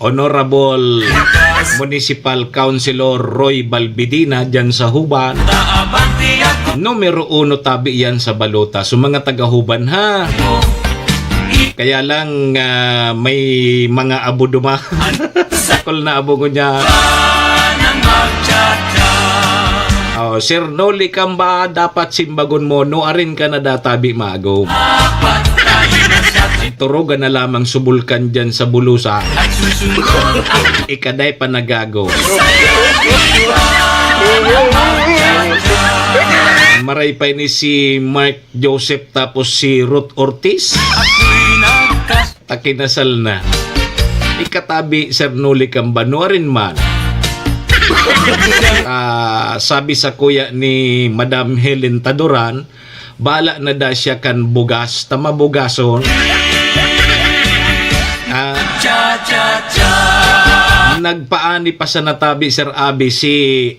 Honorable Municipal Councilor Roy Balbidina dyan sa Huban. Numero 1 tabi yan sa Baluta. So mga taga-Huban ha. Kaya lang may mga abo duma. Sakol na abo ko niya. Oh, Sir Noli Kamba, dapat simbagon mo, no arin ka na databi mago. Turugan na lamang subulkan dyan sa Bulusa. Ikaday pa nagago. Maray pa ni si Mark Joseph tapos si Ruth Ortiz. Takinasal na. Ikatabi Sir Noli Kamba, no arin man. Sabi sa kuya ni Madam Helen Taduran, bala na da siya kan bugas, tama bugason. Nagpaani pa sa natabi Sir Abi si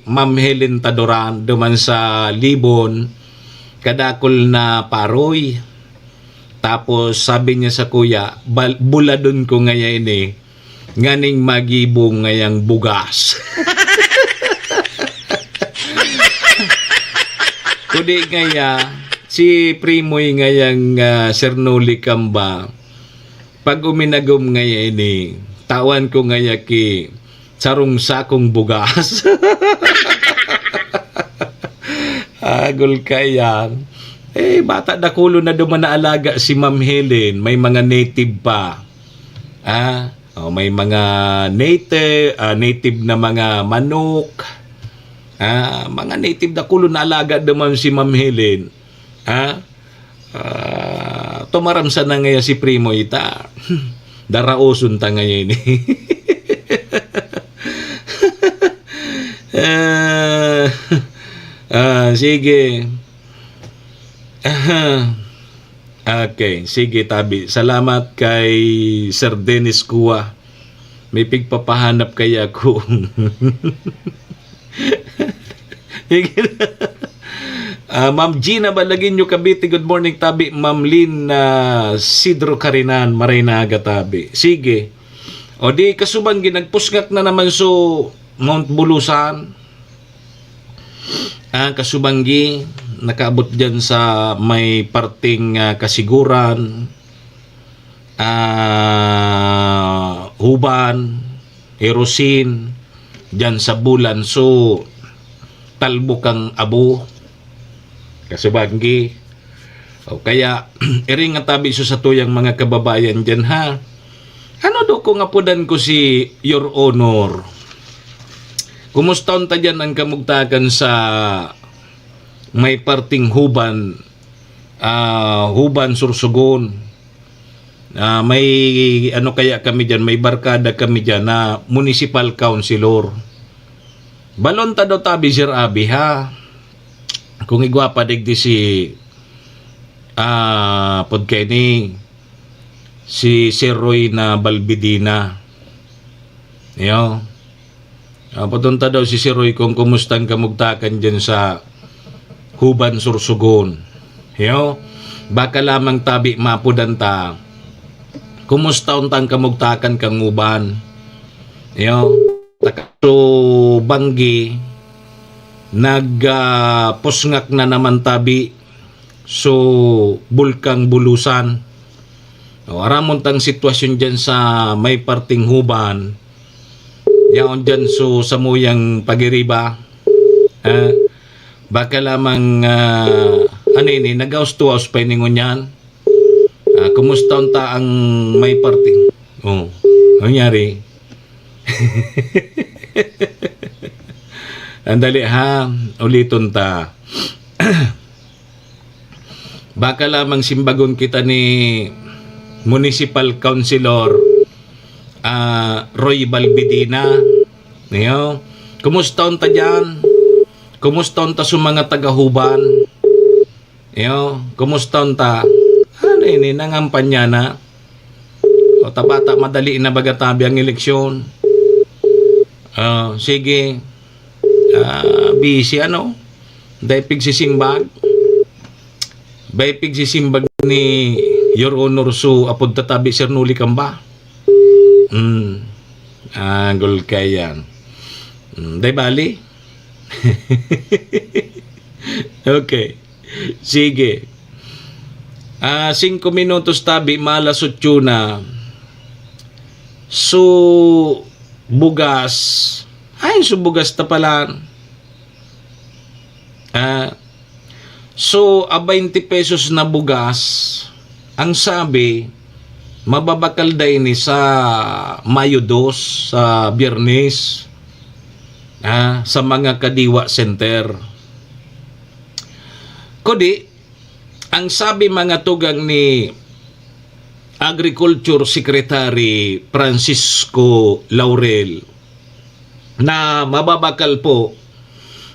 Ma'am Helen Taduran duman sa Libon, kadakol na paroy. Tapos sabi niya sa kuya, buladon ko ngayon nganing magibong ngayang bugas. Kudi ngaya, si Primoy ngayang Sir Noli Kamba, pag uminagom ngaya tawan ko ngaya ki sarong sakong bugas. Agol kaya. Bata dakulo na duman na alaga si Ma'am Helen, may mga native pa. May mga native na mga manok. Mga native na kulo na alaga naman si Ma'am Helen. Tumaramsa na ngayon si Primo ita. Daraosun ta ngayon sige. Okay, sige tabi. Salamat kay Sir Dennis Kua. May pigpapahanap kaya ako. Ma'am Gina Balagin nyo Cavite, good morning tabi. Ma'am Lynn Sidro Karinan, Marinaga tabi. Sige. O di kasubang ginagpusngak na naman so Mount Bulusan. Kasubanggi nakaabot dyan sa may parting Kasiguran, Huban, Erosin, dyan sa Bulan. So talbo kang abo kasubanggi. Kaya iring nga tabi so sa tuyang mga kababayan dyan ha. Ano do ko nga pudan ko si Your Honor? Kumusta ta dyan ang kamugtakan sa may parting Huban, Huban Sursugon. May ano kaya kami dyan, may barkada kami dyan na municipal councilor. Balon ta daw tabi Sir Abi ha. Kung igwapa digdi si podkeni si Sir Roy na Balbidina. Yo. Patunta daw si Sir Roy kung kumustang kamugtakan dyan sa Huban Sursugon. Yo. Baka lamang tabi mapudanta. Kumusta untang kamugtakan kang Huban. Yo. So banggi pusngak na naman tabi so Bulkang Bulusan. Aramon tang sitwasyon dyan sa may parting Huban. Yaon dyan so samuyang pagiriba. Baka lamang nag-house to house pa iningon yan. Kumusta unta ang may parting? Nangyari. Andali ha, uliton ta. Baka lamang simbagon kita ni Municipal Councilor Roy Balbidina. Niyo, kumusta ta dyan? Kumusta ta sa mga tagahuban? Niyo, kumusta ta? Ano ini nangampanya na? O tabata madali na bagatabi ang eleksyon. Sige. Busy ano? Dahil pigsisimbag. Dahil pigsisimbag ni Your Honor so apod tatabi Sir Nuli Kamba. Gol kayan. Dahil bali? Okay. Sige. 5 minutos tabi malas 8 na. So bugas. Ay, so bugas ta pala. So 20 pesos na bugas. Ang sabi, mababakal day ni sa Mayo 2 sa Biyernes. Sa mga Kadiwa Center. Kodi, ang sabi mga tugang ni Agriculture Secretary Francisco Laurel na mababakal po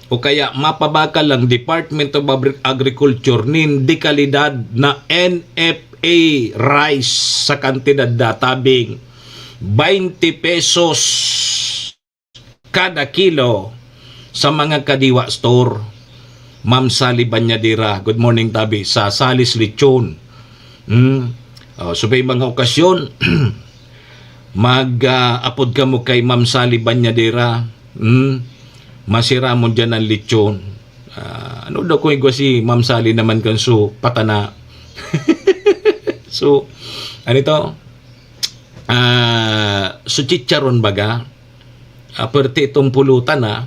o kaya mapabakal ang Department of Agriculture nin dekalidad na NFA rice sa kantidad databing 20 pesos kada kilo sa mga Kadiwa store. Ma'am Sally Banyadira, good morning tabi, sa Salis Lechon. So may mga okasyon, mag-upload ka mo kay Ma'am Sally Banyadira. Masira mo dyan ang lechon. Ano daw kung si Ma'am Sally naman kan so patana. So, ano ito? So chicharon baga. Pwerte itong pulutan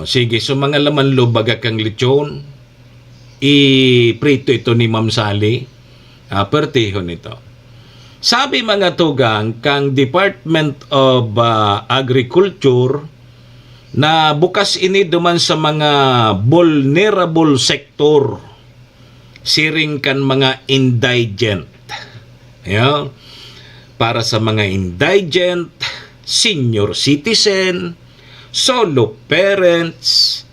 sige, so mga laman loob baga kang lechon, iprito ito ni Ma'am Sally. Pertihon ito. Sabi mga tugang kang Department of Agriculture na bukas ini duman sa mga vulnerable sector, siring kan mga indigent. Para sa mga indigent, senior citizen, solo parents,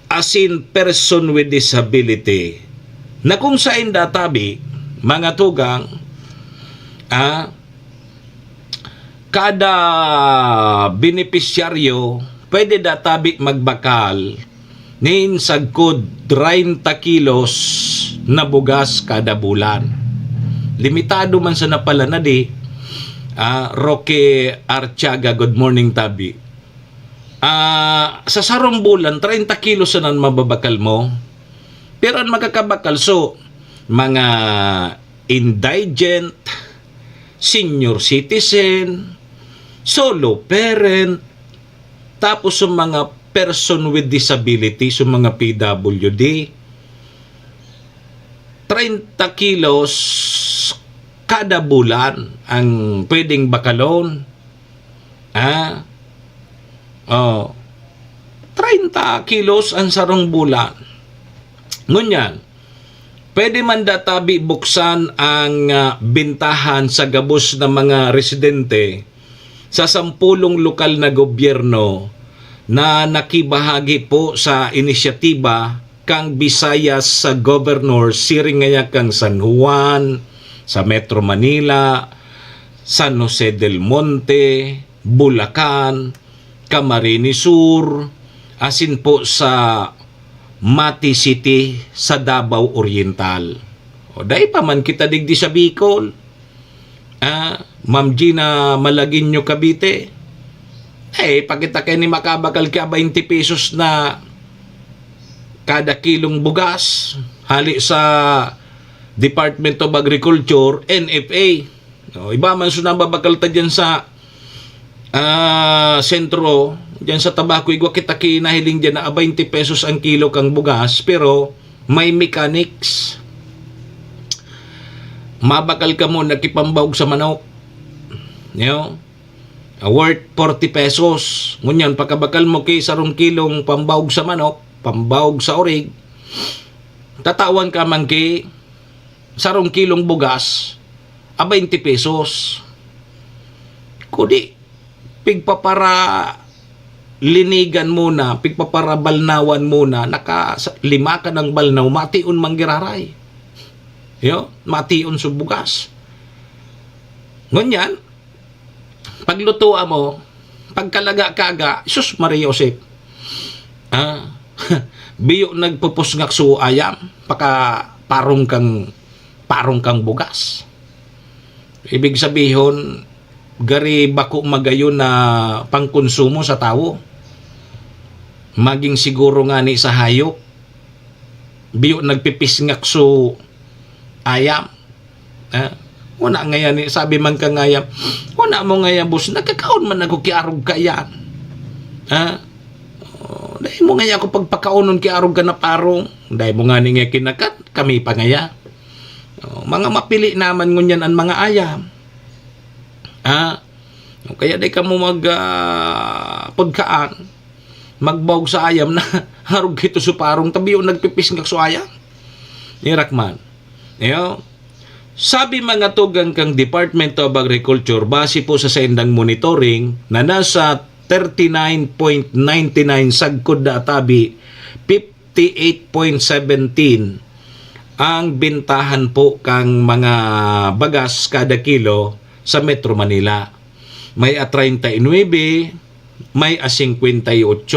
as in person with disability, na kung saan databi, mga tugang, kada benepisyaryo, pwede databi magbakal nin sagkod 30 kilos na bugas kada bulan. Limitado man sa napala na di, Roque Archaga, good morning tabi. Sa sarong bulan, 30 kilos na mababakal mo. Pero ang makakabakal, so, mga indigent, senior citizen, solo parent, tapos sa mga person with disability, sa mga PWD, 30 kilos kada bulan ang pwedeng bakalon. 30 kilos ang sarong bulan. Ngunyan, pwede man databi buksan ang bintahan sa gabos ng mga residente sa 10 lokal na gobyerno na nakibahagi po sa inisyatiba kang Visayas sa Governor siring ngaya kang San Juan, sa Metro Manila, San Jose del Monte, Bulacan, Camarines Sur, asin po sa Mati City sa Davao Oriental. O dahil pa man kita digdi sa Bicol. Ma'am Gina Malaguinho Cavite. Pakita kayo ni makabakal ka 20 pesos na kada kilong bugas. Hali sa Department of Agriculture, NFA. Iba man sunababakal ta dyan sa sentro, dyan sa tabako, igwa kita kinahiling dyan na 20 pesos ang kilo kang bugas, pero may mechanics. Mabakal ka mo, nakipambawag sa manok. Worth 40 pesos. Ngunyan, pagkabakal mo kay sarong kilong pambawag sa manok, pambawag sa orig, tatawan ka man kay sarong kilong bugas, 20 pesos. Kudi, pigpapara linigan muna, pigpapara balnawan muna, lima ka ng balnaw, mation manggiraray. Mation sa bugas. Ngunyan, paglutuan mo, pagkalaga-kaga, Sus Maria Josep, biyo nagpupusngak su ayam, parong kang bugas. Ibig sabihin, gari bako magayon na pangkonsumo sa tao. Maging siguro nga ni sa hayop, biyo nagpipisngak su ayam. Wala ngayon, sabi man ka ngayon, wala mo ngayon, boss, nagkakaon man ako kiarog ka yan. Dahil mo ngayon ako pagpakaunon kiarog ka na parong, dahil mo nga nga kinakat, kami pa ngayon. Mga mapili naman ngunyan ang mga ayam. Kaya di ka mo pagkaan, magbawag sa ayam na harog ito sa parong, tabi yung nagpipisngak sa ayam. Nirakman. Sabi mga tugang kang Department of Agriculture, base po sa sendang monitoring na nasa 39.99 sagkod na tabi, 58.17 ang bintahan po kang mga bagas kada kilo sa Metro Manila. May a 39, may a 58.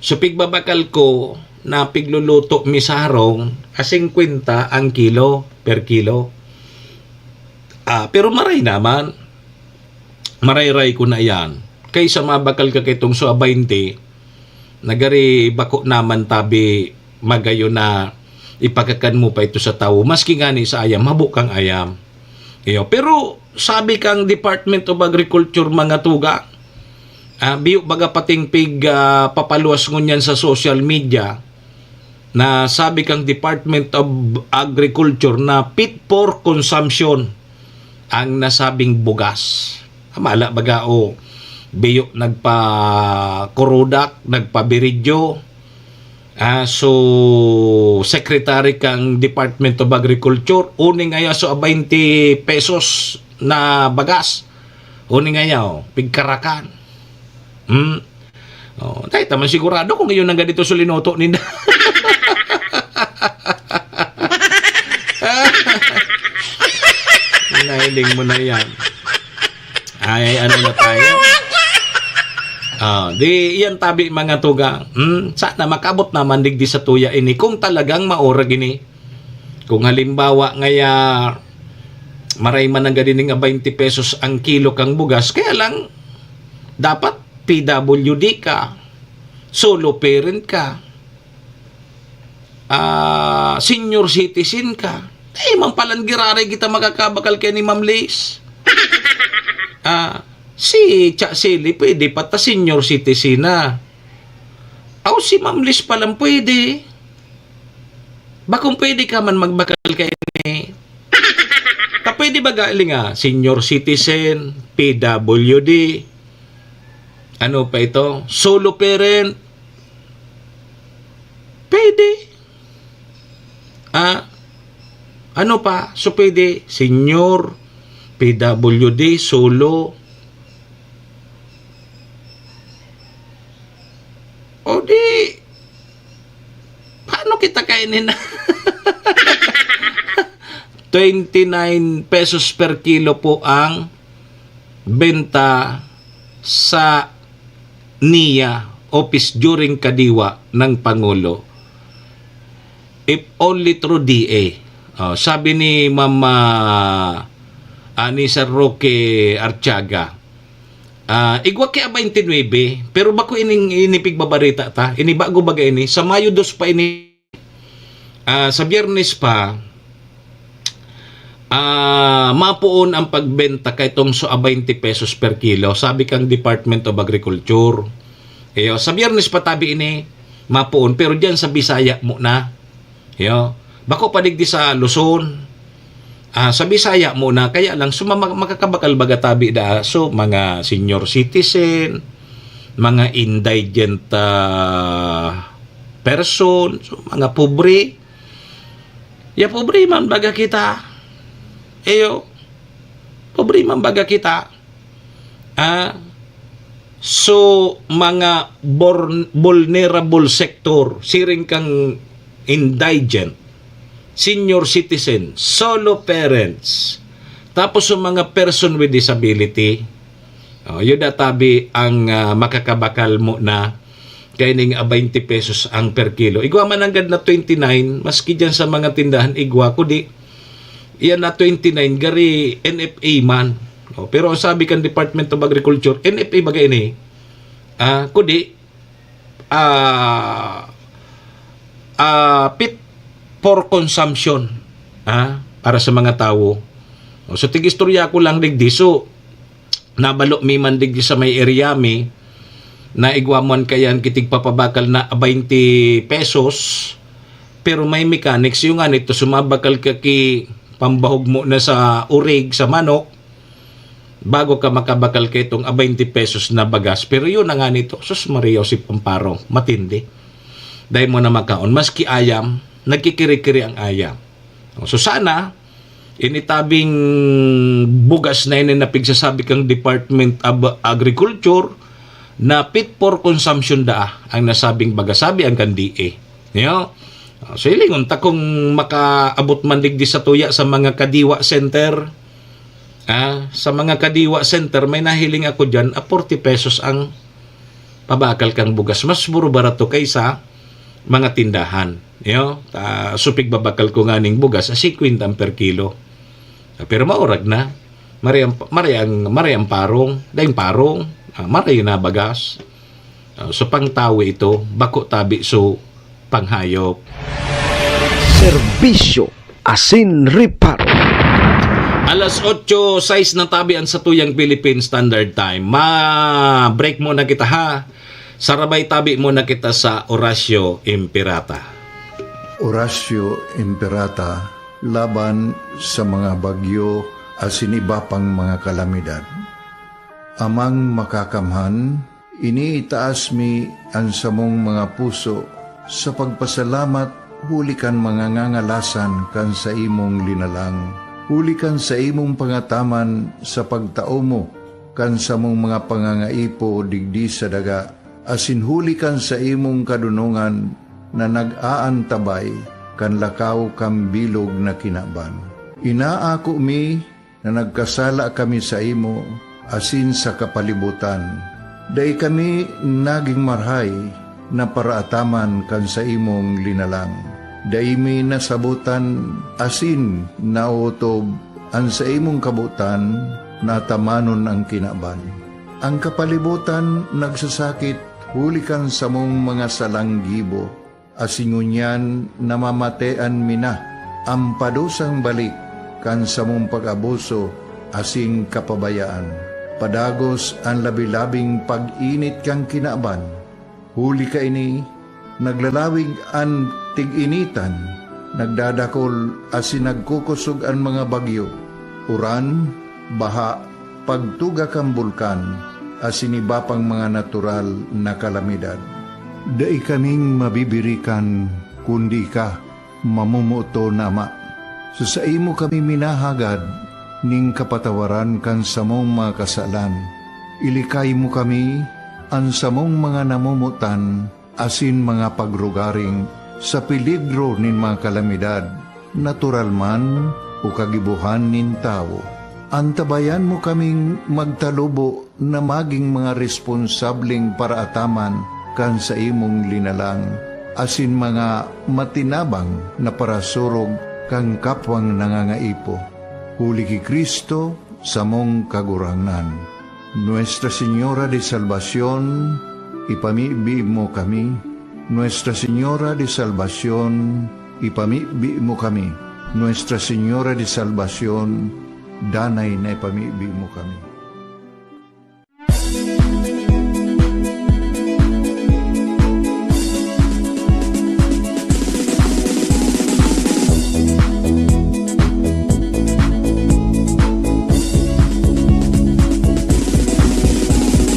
So pigbabakal ko na pigluluto misarong a 50 ang kilo per kilo. Pero maray naman. Maray-ray ko na yan. Kaysa mabakal ka kitong so 20, nagari bako naman tabi magayo na ipakakan mo pa ito sa tao. Maski nga ni sa ayam, mabuk kang ayam. Pero sabi kang Department of Agriculture mga tuga, biyo baga pating papaluwas ngunyan sa social media, na sabi kang Department of Agriculture na fit for consumption ang nasabing bugas. Amala baga biyo nagpa-kurudak, nagpa-biridyo. So, Secretary kang Department of Agriculture, uning nga so 20 pesos na bagas. Uning nga pigkarakan. Dahil taman sigurado kung ngayon nga dito sa linoto ninda. Nahiling mo na yan. Ay, ano na tayo? Di yan tabi mga tuga. Sana makabot naman digdi sa tuya ini kung talagang maorag ini. Kung halimbawa ngaya maray man ang gadining 20 pesos ang kilo kang bugas, kaya lang dapat PWD ka, solo parent ka, senior citizen ka. Man palanggiraray kita makakabakal kay ni Ma'am Liz. Si Cha Sili pwede pata senior citizen na. Si Ma'am Liz palang pwede. Bakong pwede ka man magbakal kay ni. Pwede ba galing senior citizen, PWD, ano pa ito? Solo parent. Pwede. Ano pa? So pwede senior, PWD, solo. O di, paano kita kainin na? 29 pesos per kilo po ang benta sa NIA, Office during Kadiwa ng Pangulo. If only through DA. Sabi ni Mama ni Sir Roque Artiaga, igwa kaya 29, pero bako inipig babarita ta, inibago baga ini, sa Mayo 2 pa ini, sa Biyernes pa, mapuon ang pagbenta kay tong so 20 pesos per kilo, sabi kang Department of Agriculture. Sa Biyernes pa tabi ini, mapuon, pero dyan sa Bisaya mo na. Bako padigdi sa Luzon, sa Bisaya muna, kaya lang makakabakal baga tabi da, so mga senior citizen, mga indigent person, so mga pobre. Ya pobre man baga kita. Eyo, pobre man baga kita. So, mga vulnerable sector, siring kang indigent, senior citizen, solo parents, tapos yung mga person with disability, yun tabi ang makakabakal mo na kaining 20 pesos ang per kilo. Igwa man agad na 29, maski dyan sa mga tindahan, igwa ko di, yan na 29, gari NFA man. Pero ang sabi kan Department of Agriculture, NFA bagay ini, kundi, fit for consumption, para sa mga tao. So, tig-istorya ko lang digdi. So, nabalo mi man digdi sa may area mi, na igwamon kayan kitig papabakal na 20 pesos, pero may mechanics yung nga nito, sumabakal ka ki pambahog mo na sa urig, sa manok, bago ka makabakal ka itong 20 pesos na bagas. Pero yun na nga nito, sus Maria si Pamparo, matindi. Dahil mo na makaon, maski ayam, nagkikiri-kiri ang ayam. So sana, initabing bugas na yun na pigsasabi kang Department of Agriculture na fit for consumption ang nasabing bagasabi ang kandi so ilingon ta kung makaabot man digdi sa tuya sa mga kadiwa center. Sa mga kadiwa center, may nahiling ako dyan, 40 pesos ang pabakal kang bugas. Mas muro barato kaysa mga tindahan. Supig babakal ko nga ning bugas, 50 per kilo. Pero maurag na. Marayang parong, dahil parong, maray na bagas. So pangtawi ito, bako tabi so panghayop. Serbisyo asin reparo. Alas 8:06 na tabian sa tuyang Philippine Standard Time. Ma-break muna kita ha. Sarabay tabi muna kita sa Orasyo Imperata. Orasyo Imperata laban sa mga bagyo asin iba pang mga kalamidad. Amang makakamhan, iniitaas mi ang samong mga puso sa pagpasalamat hulikan mga ngangalasan kan sa imong linalang. Hulikan sa imong pangataman sa pagtao mo, kan sa mong mga pangangaipo digdi sa daga, asin hulikan sa imong kadunungan na nag-aantabay, kan lakaw kang bilog na kinaban. Inaako mi na nagkasala kami sa imo, asin sa kapalibutan. Day kami naging marhay na paraataman kan sa imong linalang. Daimi nasabutan asin nautob ang sa imong kabutan natamanon ang kinaban. Ang kapalibutan nagsasakit hulikan sa mong mga salanggibo asingunyan namamatean mina ang padusang balik kan sa mong pag-abuso asing kapabayaan. Padagos ang labi-labing pag-init kang kinaban. Huli ka ini naglalawig ang tig-initan, nagdadakol asin nagkukusog ang mga bagyo, uran, baha, pagtuga kang bulkan, asin iba pang mga natural na kalamidad. Dai kaming mabibirikan, kundi ka, mamumuto nama. So sa imo kami minahagad, ning kapatawaran kan samong mga kasalan. Ilikay mo kami, ang samong mga namumutan, asin mga pagrugaring sa peligro nin mga kalamidad, natural man o kagibuhan nin tao. Antabayan mo kaming magtalubo na maging mga responsabling paraataman kan sa imong linalang, asin mga matinabang na parasurog kang kapwang nangangaipo. Huli ki Kristo sa mong kagurangan. Nuestra Señora de Salvación, ipamibi mo kami. Nuestra Señora de Salvación, ipamibi mo kami. Nuestra Señora de Salvación, danay na ipamibi mo kami.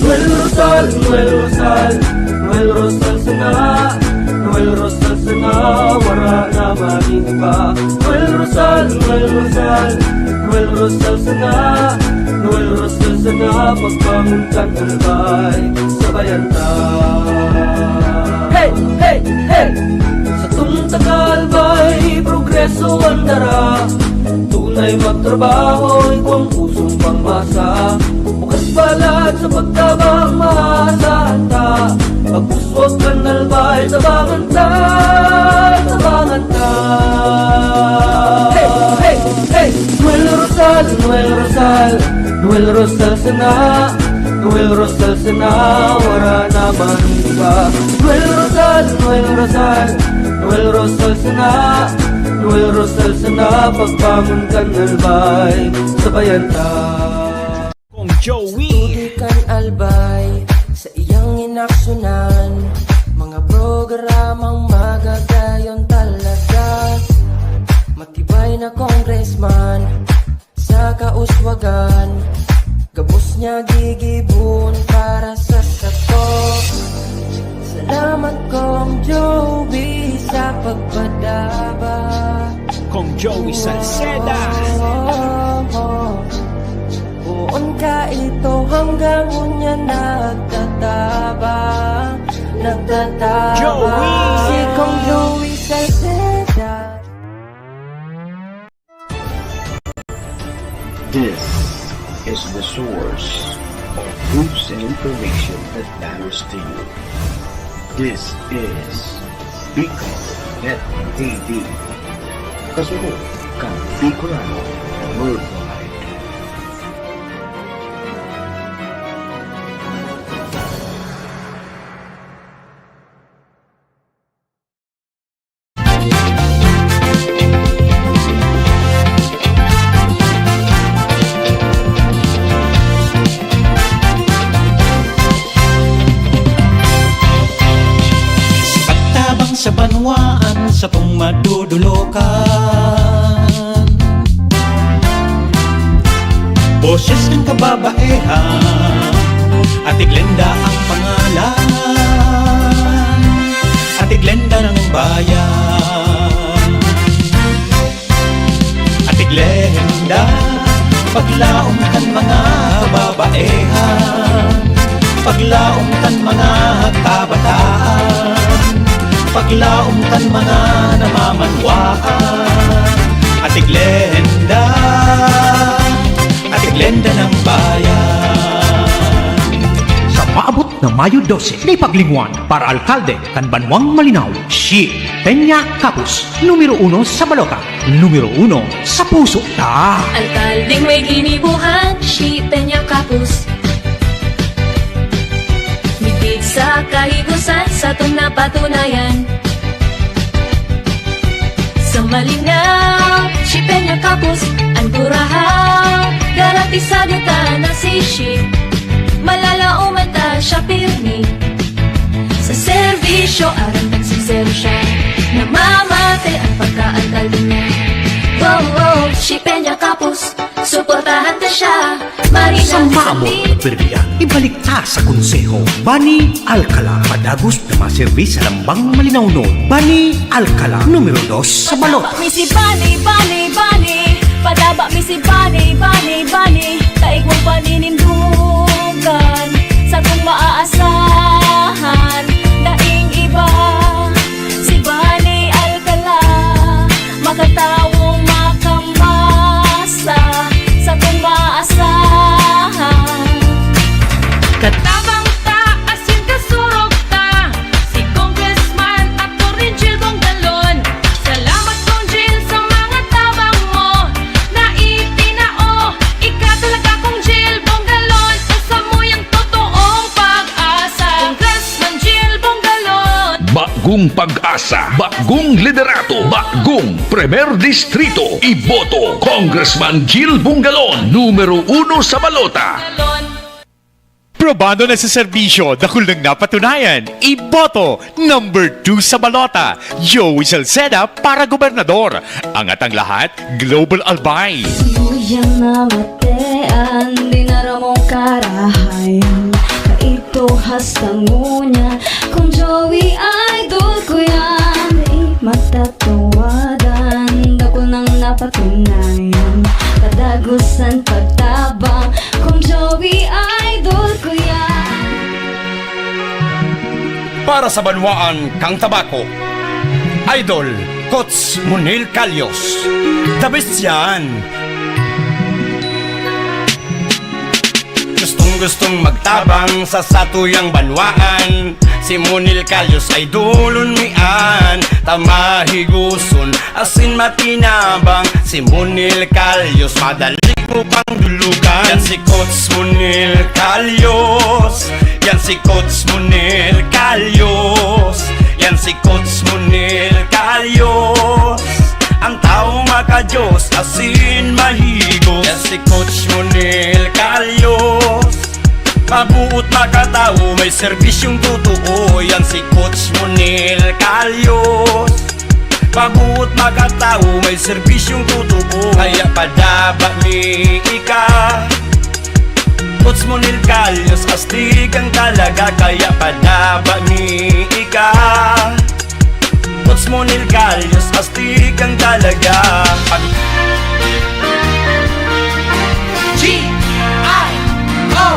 Noel Rosal, Noel Rosal, Noel Rosal sana, Noel Rosal iba. Noel Rosal, Noel Rosal, Noel Rosal sana, Noel Rosal sana, pagbangon kang albay, sabayan ta. Hey, hey, hey! Sa tumtakalbay, progreso ang dara. Tunay magtrabaho, ikaw ang pusong pangmasa. Bukas palad sa pagtabang maasahan ta. Pagpuswag kang albay, tabangan ta, tabangan ta. Hey, hey, hey! Noel Rosal, Noel Rosal, Noel Rosal sana, Noel Rosal sana, wala naman iba. Noel Rosal, Noel Rosal, Noel Rosal sana, Noel Rosal sana, pagbangon kang albay, sabayan ta. Kong Joey. Tugikan albay sa iyang inaksyonan, mga programang magagayon talaga. Matibay na congressman sa kauswagan, gabos niya gigibon para sa sato. Salamat Kong Joey sa pagpadaba. Kong Joey Salceda. Buon ka ito hanggang unya nagtataba, nagtataba. Joey! Si Kong Joey Salceda. This is the source of news and information that matters to you. This is Bicol Net TV. Kasunod kang Bicolano Worldwide. Sa banwaan sa tong madudulukan, boses ng kababaihan, Ate Glenda ang pangalan, Ate Glenda ng bayan. Ate Glenda, paglaong kan mga babaihan, paglaong kan mga kabataan, paglaong kan mga namamanwaan. Ate Glenda, Ate Glenda ng bayan. Sa maabot na Mayo 12, may paglingwan para alkalde kan Banwang Malinaw, si Peña Capus, numero 1 sa balota, numero 1 sa puso ta. Alkaldeng may ginibuhan, si Peña Capus. Mitig sa kahigusan sa itong napatunayan. Sa malinaw, si Peña Capus, ang turahaw, garantisado ta na si Shi. Malalauman ta siya pirmi. Sa serbisyo, arang sincero siya. Namamate ang pagka-alkalde niya. Wow, wow, si Peña Capus, suportahan ta siya. Sa maabot na perdiyan, ibalik ta sa konseho. Bani Alcala, padagos na maservis sa Lambang Malinaw noon. Bani Alcala, numero 2 sa balota. Mi si Bani, Bani, Bani. Padaba mi si Bani, Bani, Bani. Taigwang paninindugan sa kung maaasahan. Daing iba, si Bani Alcala, makatawong makamasa sa kung maaasahan. Katabang ta, asin kasurog ta, si Congressman at Jill Bongalon. Salamat Kong Jill sa mga tabang mo, na itinao, ikatalaga Kong Jill Bongalon. Usa mo yung totoong pag-asa, Congressman Jill Bongalon. Bagong pag-asa, bagong liderato, bagong Premier Distrito. Iboto Congressman Jill Bungalon, numero 1 sa balota. Probado na sa serbisyo, dahil nang napatunayan. Iboto, number 2 sa balota, Joey Salceda para gobernador. Angat ang lahat, Global Albay. Yan na matean, di naramong karahayan. Kaito hastangunya, kung Joey idol ko yan, di matatawadan. para sa banwaan kang tabako. Idol, Coach Munil Calyos. The best yan. Gustong magtabang sa satuyang banwaan. Si Munil Calyos ay dulon mian. Tamahiguson, asin matinabang. Si Munil Calyos, madali mo pang dulugan. Yan si Coach Munil Calyos. Yan si Coach Munil Calyos. Yan si Coach Munil Calyos. Ang tao makajos, asin mahigos. Yan si Coach Munil Calyos. Mabuot makatao, may serbisyong totoo. Yan si Coach Munil Calyos. Mabuot makatao, may serbisyong totoo. Kaya padaba mi ika, Coach Munil Calyos, astig ang talaga. Kaya padaba mi ika, Coach Munil Calyos, astig ang talaga. G-I-O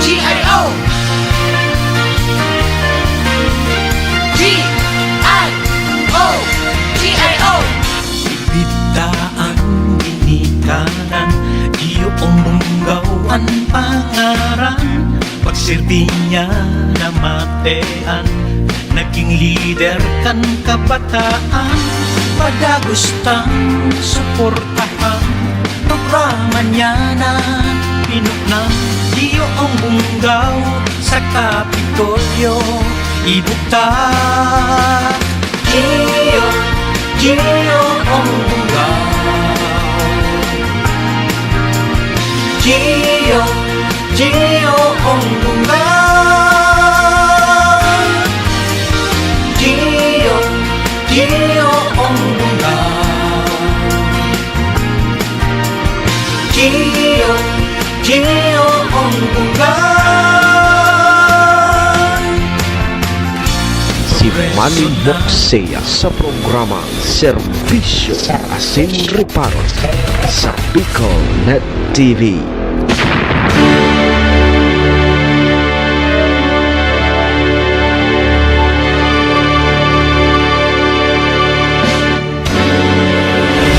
G-I-O G-I-O G-I-O Bitaan, binikanan, iyong munggawan pangaran. Pagsirbi niya na matean, naging leader kan kabataan. Padagustang suportahan, programa niya na pinuknang. Iyong bunggaw sa Kapitolyo ibukta. Iyong bunggaw, Iyong bunggaw, Iyong bunggaw, Iyong bunggaw. Si Manny Moxea sa programa Serbisyo Asin Reparo sa Bicol Net TV.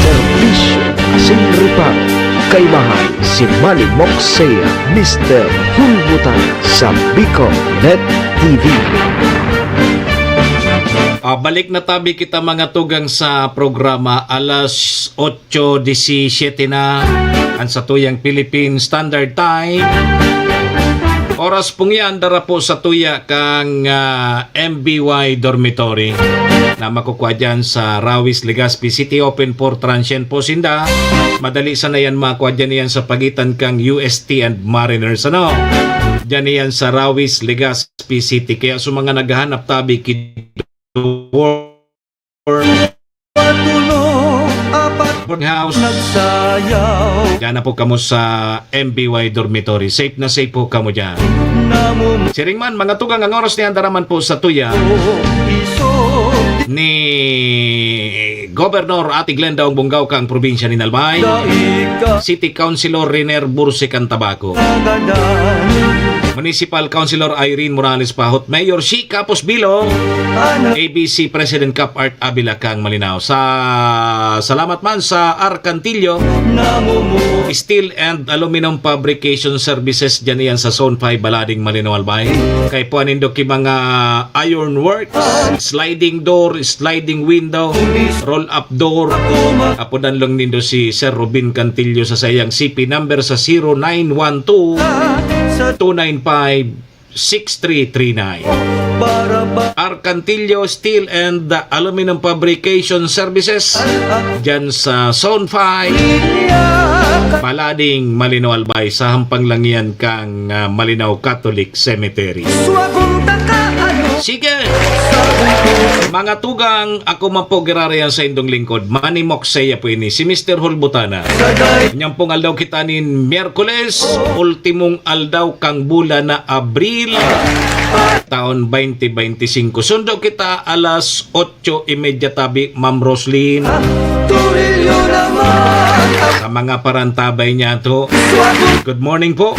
Serbisyo Asin Reparo, kaibahan si Manny Moxea, Mr. Hulbutan sa Bicol Net TV. Balik na tabi kita mga tugang sa programa alas 8:17 na ang sa tuyang Philippine Standard Time. Oras pong yan dara po sa tuya kang MBY Dormitory na makukuha dyan sa Rawis, Legazpi City. Open for transient po sinda. Madali sana yan makuha dyan yan sa pagitan kang UST and Mariners. Ano? Dyan yan sa Rawis, Legazpi City. Kaya sa mga naghahanap tabi house. Diyan na po kamo sa MBY Dormitory. Safe na safe po kamo dyan. Siringman, mga tugang ang oras niyan daraman po sa tuya ni Governor Ati Glenda ang Bungaw kang probinsya ni Nalbay, City Councilor Riner Burse Cantabaco, Municipal Councilor Irene Morales Pahot, Mayor Si Capos Bilo, ABC President Cap Art Abila kang Malinaw. Salamat man sa Arcantillo Steel and Aluminum Fabrication Services dyan yan sa Zone 5 Balading Malinaw Albay. Kay puanindo ki mga iron works, sliding door, sliding window, roll up door. Apodan lang nindo si Sir Robin Cantillo sa sayang CP number sa 0912-295-6339. Arcantillo Steel and Aluminum Fabrication Services dyan sa Zone 5 Palading Malinaw Albay sa hampang lang yan kang Malinaw Catholic Cemetery. Sige mga tugang, ako man po girarayan sa indong lingkod, Manny Moxea po ini, si Mr. Hulbutana. Nyang pong aldaw kita nin Miyerkules, ultimong aldaw kang bulan na Abril taon 2025. Sundo kita alas 8:30 tabi, Ma'am Roslyn. Sa mga parantabay niya to, good morning po.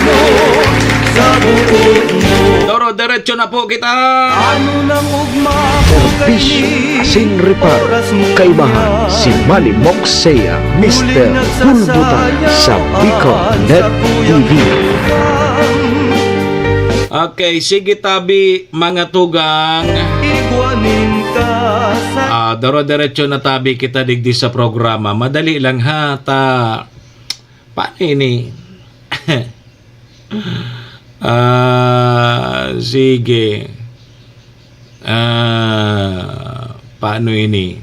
sa buong Doro, diretso na po kita! ano nang ugma Serbisyo Asin Reparo. Kaibahan si Manny Moxea, Mr. Hulbutan sa Bicol Net TV. Okay, sige tabi mga tugang. Iguanin ka sa Daro-diretso na tabi kita digdi sa programa. Madali lang ha, paano ini? Sige. Paano ini?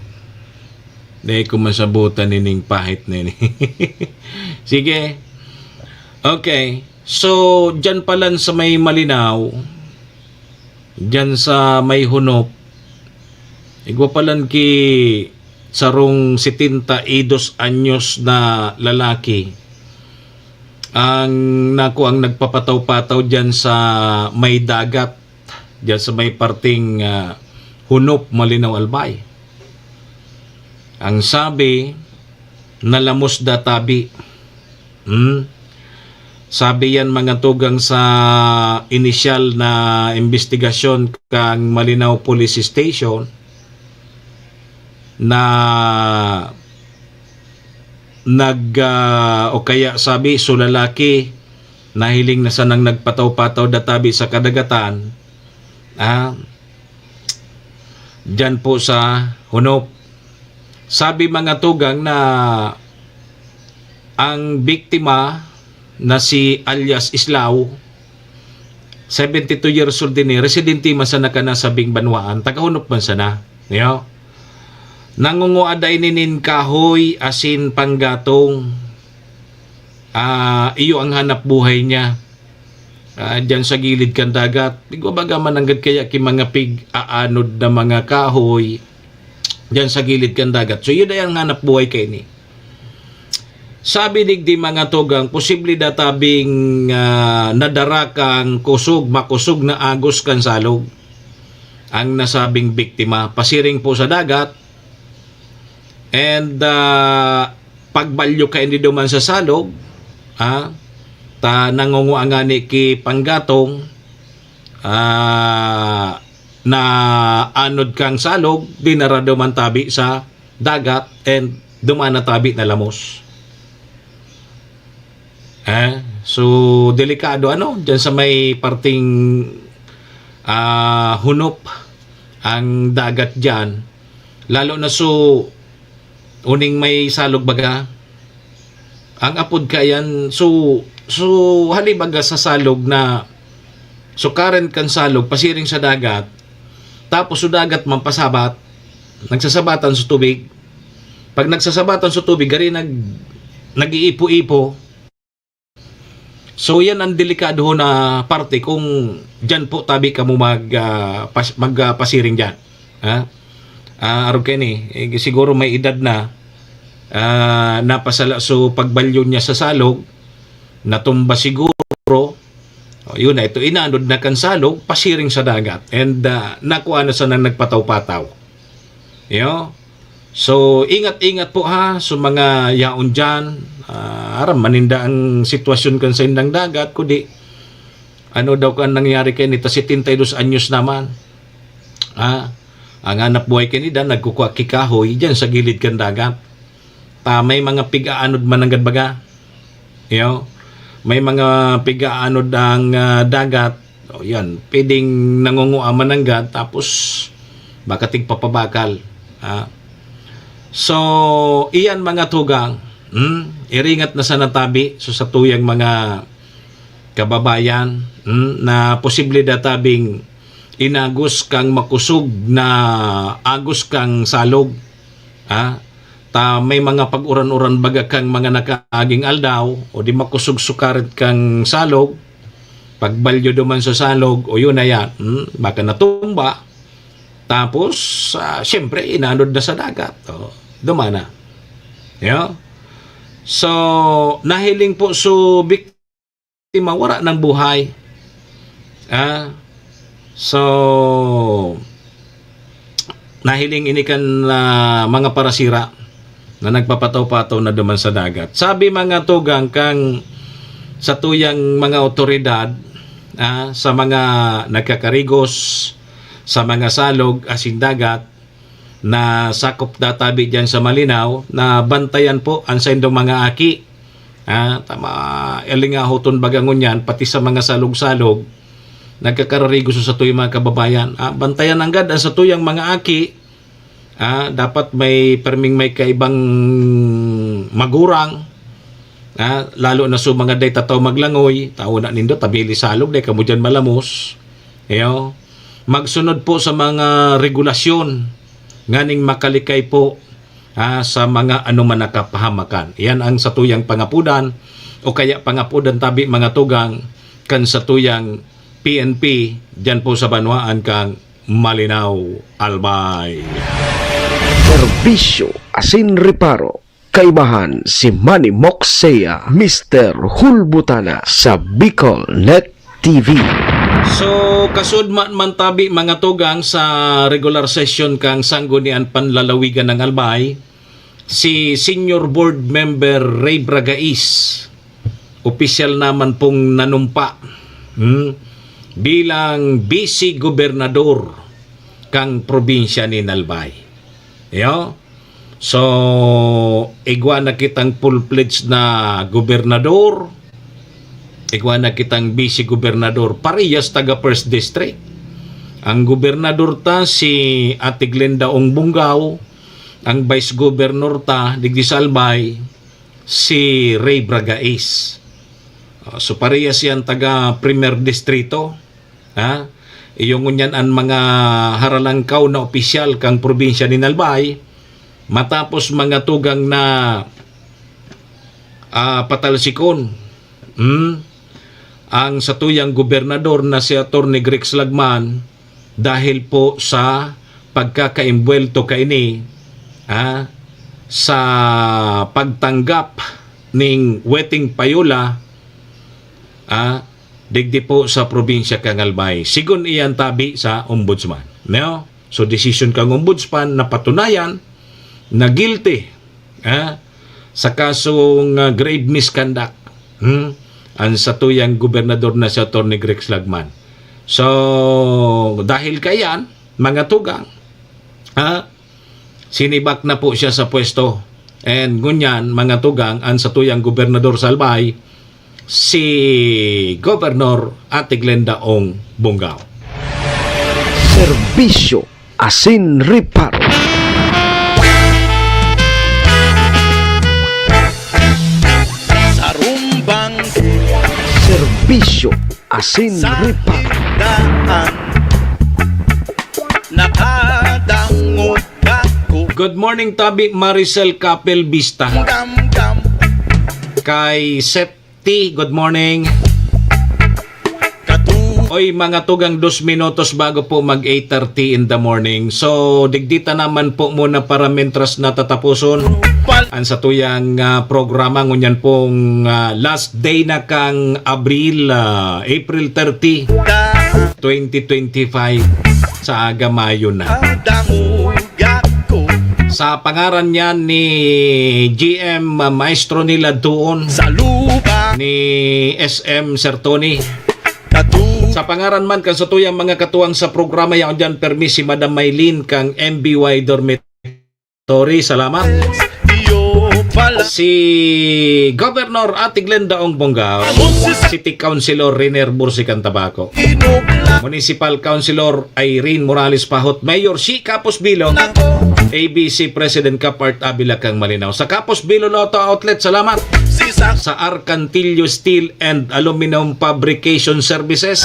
Dahil ko masabutan ining pahit na ini. Sige. Okay. So, dyan palan sa may Malinaw, dyan sa may Hunop, igwa palan ki sarong 72 anyos na lalaki ang nagpapataw-pataw dyan sa may dagat, dyan sa may parting Hunop, Malinaw, Albay. Ang sabi, nalamos databi. Sabi yan mga tugang sa initial na investigasyon kang Malinaw Police Station na o kaya sabi so lalaki nahiling na sanang nagpataw-pataw databi sa kadagatan dyan po sa Hunop. Sabi mga tugang na ang biktima na si alias Islao, 72 years old din, residente man sana ka na sa Bingbanwaan, taga-Hunop man sana. Nangunguaday ninin kahoy asin panggatong, iyo ang hanap buhay niya. Diyan sa gilid kan dagat. Igwa baga mananggad kaya ki mga pig-aanod na mga kahoy diyan sa gilid kan dagat. So yun ay ang hanap buhay kay ni. Sabi digdi mga tugang, posible databing nadara kang makusog na agos kan salog ang nasabing biktima. Pasiring po sa dagat and pagbalyo ka hindi duman sa salog, nangunguangani ki panggatong na anod kang salog, dinara duman tabi sa dagat and duman na tabi na lamos. So delikado diyan sa may parting Hunop ang dagat diyan, lalo na so uning may salog baga ang apod kayan so halibaga sa salog na so current kan salog pasiring sa dagat tapos so dagat man pasabat nagsasabatan sa tubig. Pag nagsasabatan sa tubig gari nag-iipo-ipo. So yan ang delikado ho na parte kung dyan po tabi ka mo magpasiring dyan. Araw kayo siguro may edad na napasala so pagbalyo niya sa salog, natumba siguro, yun na ito, inanod na kan salog, pasiring sa dagat and nakuha na sa nagpataw-pataw. So ingat-ingat po ha sa mga yaon dyan. Aram maninda ang sitwasyon kan sa indang dagat kundi ano daw kan nangyari kay nito 72 anyos naman. Ang hanap buhay kay nida nagkukuha kikahoy diyan sa gilid kan dagat. May mga pigaanod mananggad baga. May mga pigaanod ang dagat. Yan, pwedeng nangungua mananggad tapos baka tigpapabakal. So iyan mga tugang, iringat na sa natabi so sa tuyang mga kababayan na posible databing inagos kang makusog na agos kang salog. May mga pag-uran-uran baga kang mga nakaaging aldaw o di makusog sukarit kang salog, pagbalyo duman sa salog o yun na yan, baka natumba tapos siyempre inanod na sa dagat dumana. So nahiling po so biktima wala ng buhay. So nahiling ini kan mga parasira na nagpapataw-pataw na duman sa dagat. Sabi mga tugang kang sa tuyang mga otoridad sa mga nagkakarigos, sa mga salog, asin dagat, na sakop databi dyan sa Malinaw, na bantayan po ang sa indong mga aki. Tama, elingahoton bagangon yan, pati sa mga salog-salog, nagkakarigos sa tuyang mga kababayan. Bantayan anggad ang sa tuyang mga aki. Dapat may perming may kaibang magurang. Lalo na sa mga day tataw maglangoy, tao na nindo, tabili salog, day kamo dyan malamos. Magsunod po sa mga regulasyon, nganing makalikay po sa mga anuman nakapahamakan. Yan ang satuyang pangapudan o kaya pangapudan tabi mga tugang kan satuyang PNP dyan po sa Banwaan kang Malinaw, Albay. Serbisyo asin reparo. Kaibahan si Manny Moxea, Mr. Hulbutana sa Bicol Net TV. So, kasud man tabi mga tugang sa regular session kang sanggunian panlalawigan ng Albay, si Senior Board Member Ray Bragais, opisyal naman pong nanumpa bilang Vice Gobernador kang probinsya ni Albay. So, igwa na kitang full-fledged na gobernador, igwa na kitang vice gobernador, parehas taga First District. Ang gobernador ta si Ate Glenda Ong Bungaw, ang vice governor ta digdi sa Albay si Ray Bragais. So parehas yan taga Premier Distrito. Iyong unyan ang mga haralangkaw na opisyal kang probinsya ni Albay. Matapos mga tugang na patalsikon ang satuyang gobernador na si Atty. Grex Lagman dahil po sa pagkakaimbuelto kaini sa pagtanggap ning weting payola digdi po sa probinsya kang Albay. Sigon iyan tabi sa ombudsman. So decision kang ombudsman na patunayan na guilty sa kasong grave misconduct ang satuyang gobernador na si Atty. Grex Lagman. So, dahil kayan, mga tugang, sinibak na po siya sa pwesto. And ngunyan, mga tugang, ang satuyang gobernador sa Albay, si Governor Ate Glenda Ong Bungaw. Serbisyo asin reparo. Serbisyo asin reparo. Good morning tabi Maricel Capel Vista. Kay Septi, good morning. Oy, mga tugang 2 minutos bago po mag 8:30 in the morning. So, digdita naman po muna para mentras natatapuson ang satuyang programa ngunyan pong last day na kang April 30, 2025 sa aga Mayo na. Sa pangaran niya ni GM Maestro nila doon ni SM Sertoni. Sa pangaran man kan sa tuyang mga katuwang sa programa yan dyan permis si Madam Maylin kang MBY Dormitory. Salamat. Si Governor Ate Glenda Ong Bungaw, City Councilor Riner Bursican Tabaco, Municipal Councilor Irene Morales Pahot, Mayor si Capos Bilo, ABC President Kapart Abila kang Malinaw. Sa Capos Bilo Lotto Outlet, salamat. Sa Arcantillo Steel and Aluminum Fabrication Services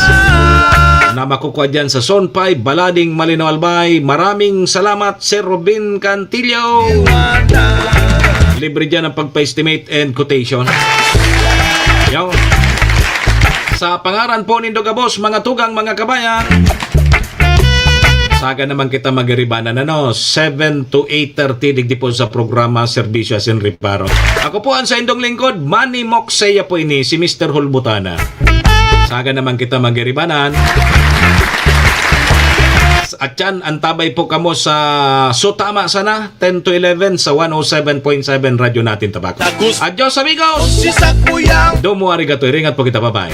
na makukuha dyan sa Zone 5, Balading, Malinaw, Albay. Maraming salamat, Sir Robin Cantillo. Libre dyan ang pagpa-estimate and quotation. Yo. Sa pangaran po ni Dogabos, mga tugang, mga kabayan, saga naman kita magaribanan 7 to 8:30 digdi po sa programa Serbisyo Asin Reparo. Ako po ang sa indong lingkod, Manny Moxea po ini, si Mr. Hulbutana. Saga naman kita magaribanan. At yan, antabay po kamo sa Sutama sana 10 to 11 sa 107.7 radyo natin Tabaco. Adios amigos! Domo arigato, ringat po kita, bye-bye.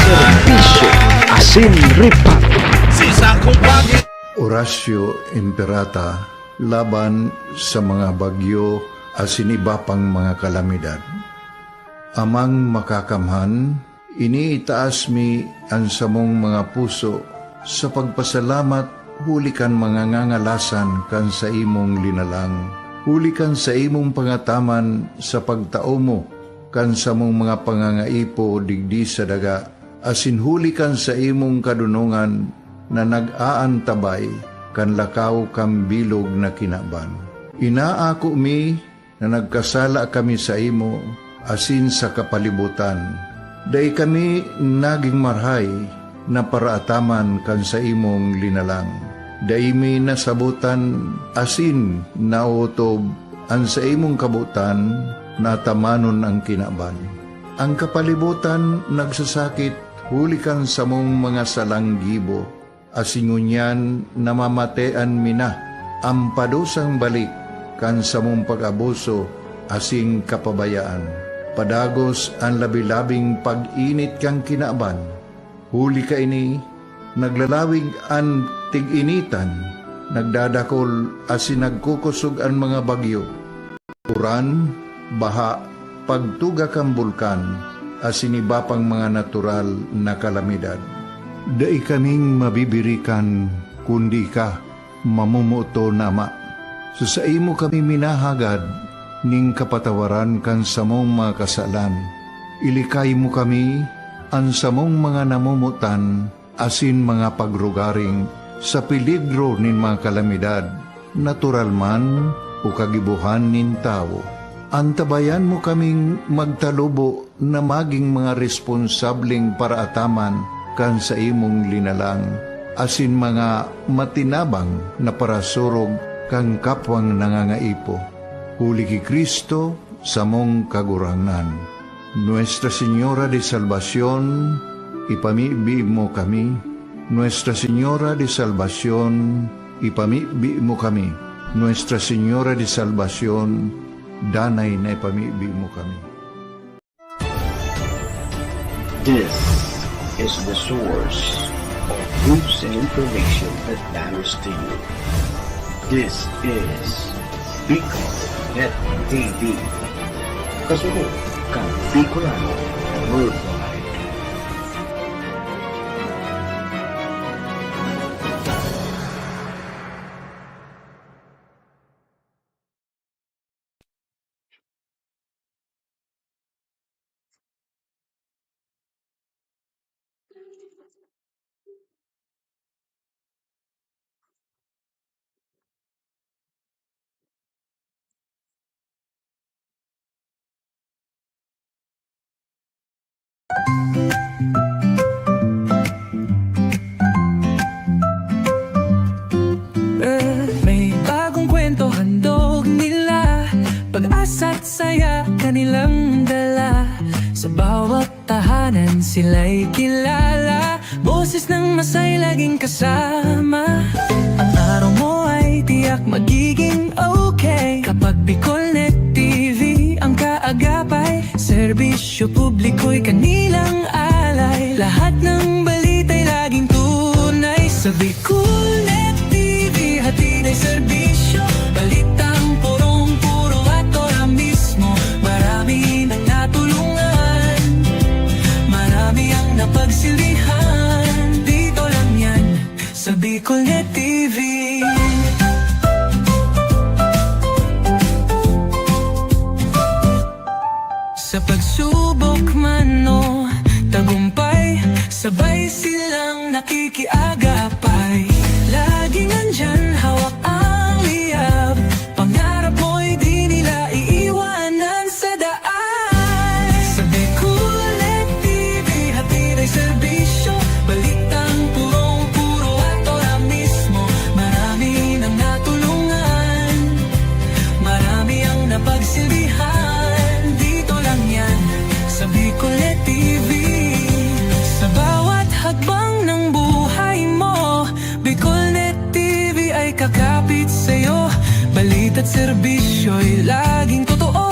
Serbisyo Asin Reparo. Horacio Imperata laban sa mga bagyo asin iba pang mga kalamidad. Amang makakamhan, iniitaas mi ang samong mga puso sa pagpasalamat hulikan mga ngangalasan kan sa imong linalang. Hulikan sa imong pangataman sa pagtao mo kan sa mong mga pangangaipo digdi sa daga. Asin hulikan sa imong kadunungan na nag-aantabay kan lakaw kam bilog na kinaban. Inaako mi na nagkasala kami sa imo asin sa kapalibutan. Day kami naging marhay na paraataman kan sa imong linalang. Day mi nasabutan asin nautob ang sa imong kabutan na tamanon ang kinaban. Ang kapalibutan nagsasakit hulikan sa mong mga salanggibo. Asingunyan namamatean mina ang padusang balik kan sa mong pag-abuso asing kapabayaan. Padagos ang labi-labing pag-init kang kinaban. Huli ka ini, naglalawig ang tig-initan, nagdadakol asin nagkukusog ang mga bagyo. Uran, baha, pagtuga kang bulkan, asin iba pang mga natural na kalamidad. Dai kaming mabibirikan, kundi ka, mamumuto nama. Sa imo kami minahagad, ning kapatawaran kan samong mga kasalan. Ilikay mo kami, ang samong mga namumutan, asin mga pagrugaring, sa peligro nin mga kalamidad, natural man o kagibuhan nin tao. Antabayan mo kaming magtalubo na maging mga responsableng paraataman kan sa imong linalang, asin mga matinabang na parasurog kang kapwang nangangaipo. Huli ki Kristo sa mong kagurangan. Nuestra Señora de Salvación, ipamibi mo kami. Nuestra Señora de Salvación, ipamibi mo kami. Nuestra Señora de Salvación, danay na ipamibi mo kami. This is the source of news and information that matters to you. This is Bicol Net TV. Kasunod kang Bicolano Worldwide. May bagong kwento handog nila, pag-asa't saya kanilang dala. Sa bawat tahanan sila'y kilala, boses ng masay laging kasama. Ang araw mo ay tiyak magiging okay kapag Bicolnet TV ang kaagapay. Serbisyo publiko'y kanilang alay, lahat ng balita'y laging tunay. Sa Bicolnet TV hatid ay serbisyo, balitang purong-puro at ora mismo. Marami nang natulungan, marami ang napagsilbihan. Dito lang yan sa Bicolnet TV. Sa pagsubok man o tagumpay, sabay silang nakikiagapay. Laging andyan, hawak ang liyab, pangarap mo'y di nila iiwanan sa daan. Sa Bicolnet TV, hatid ay serbisyo, balitang purong-puro at ora mismo. Marami nang natulungan, marami ang napagsilbihan. Dito lang yan sa Bicolnet TV. Sa bawat hakbang ng buhay mo, Bicolnet TV ay kakapit sa'yo. Balita't serbisyo'y laging totoo.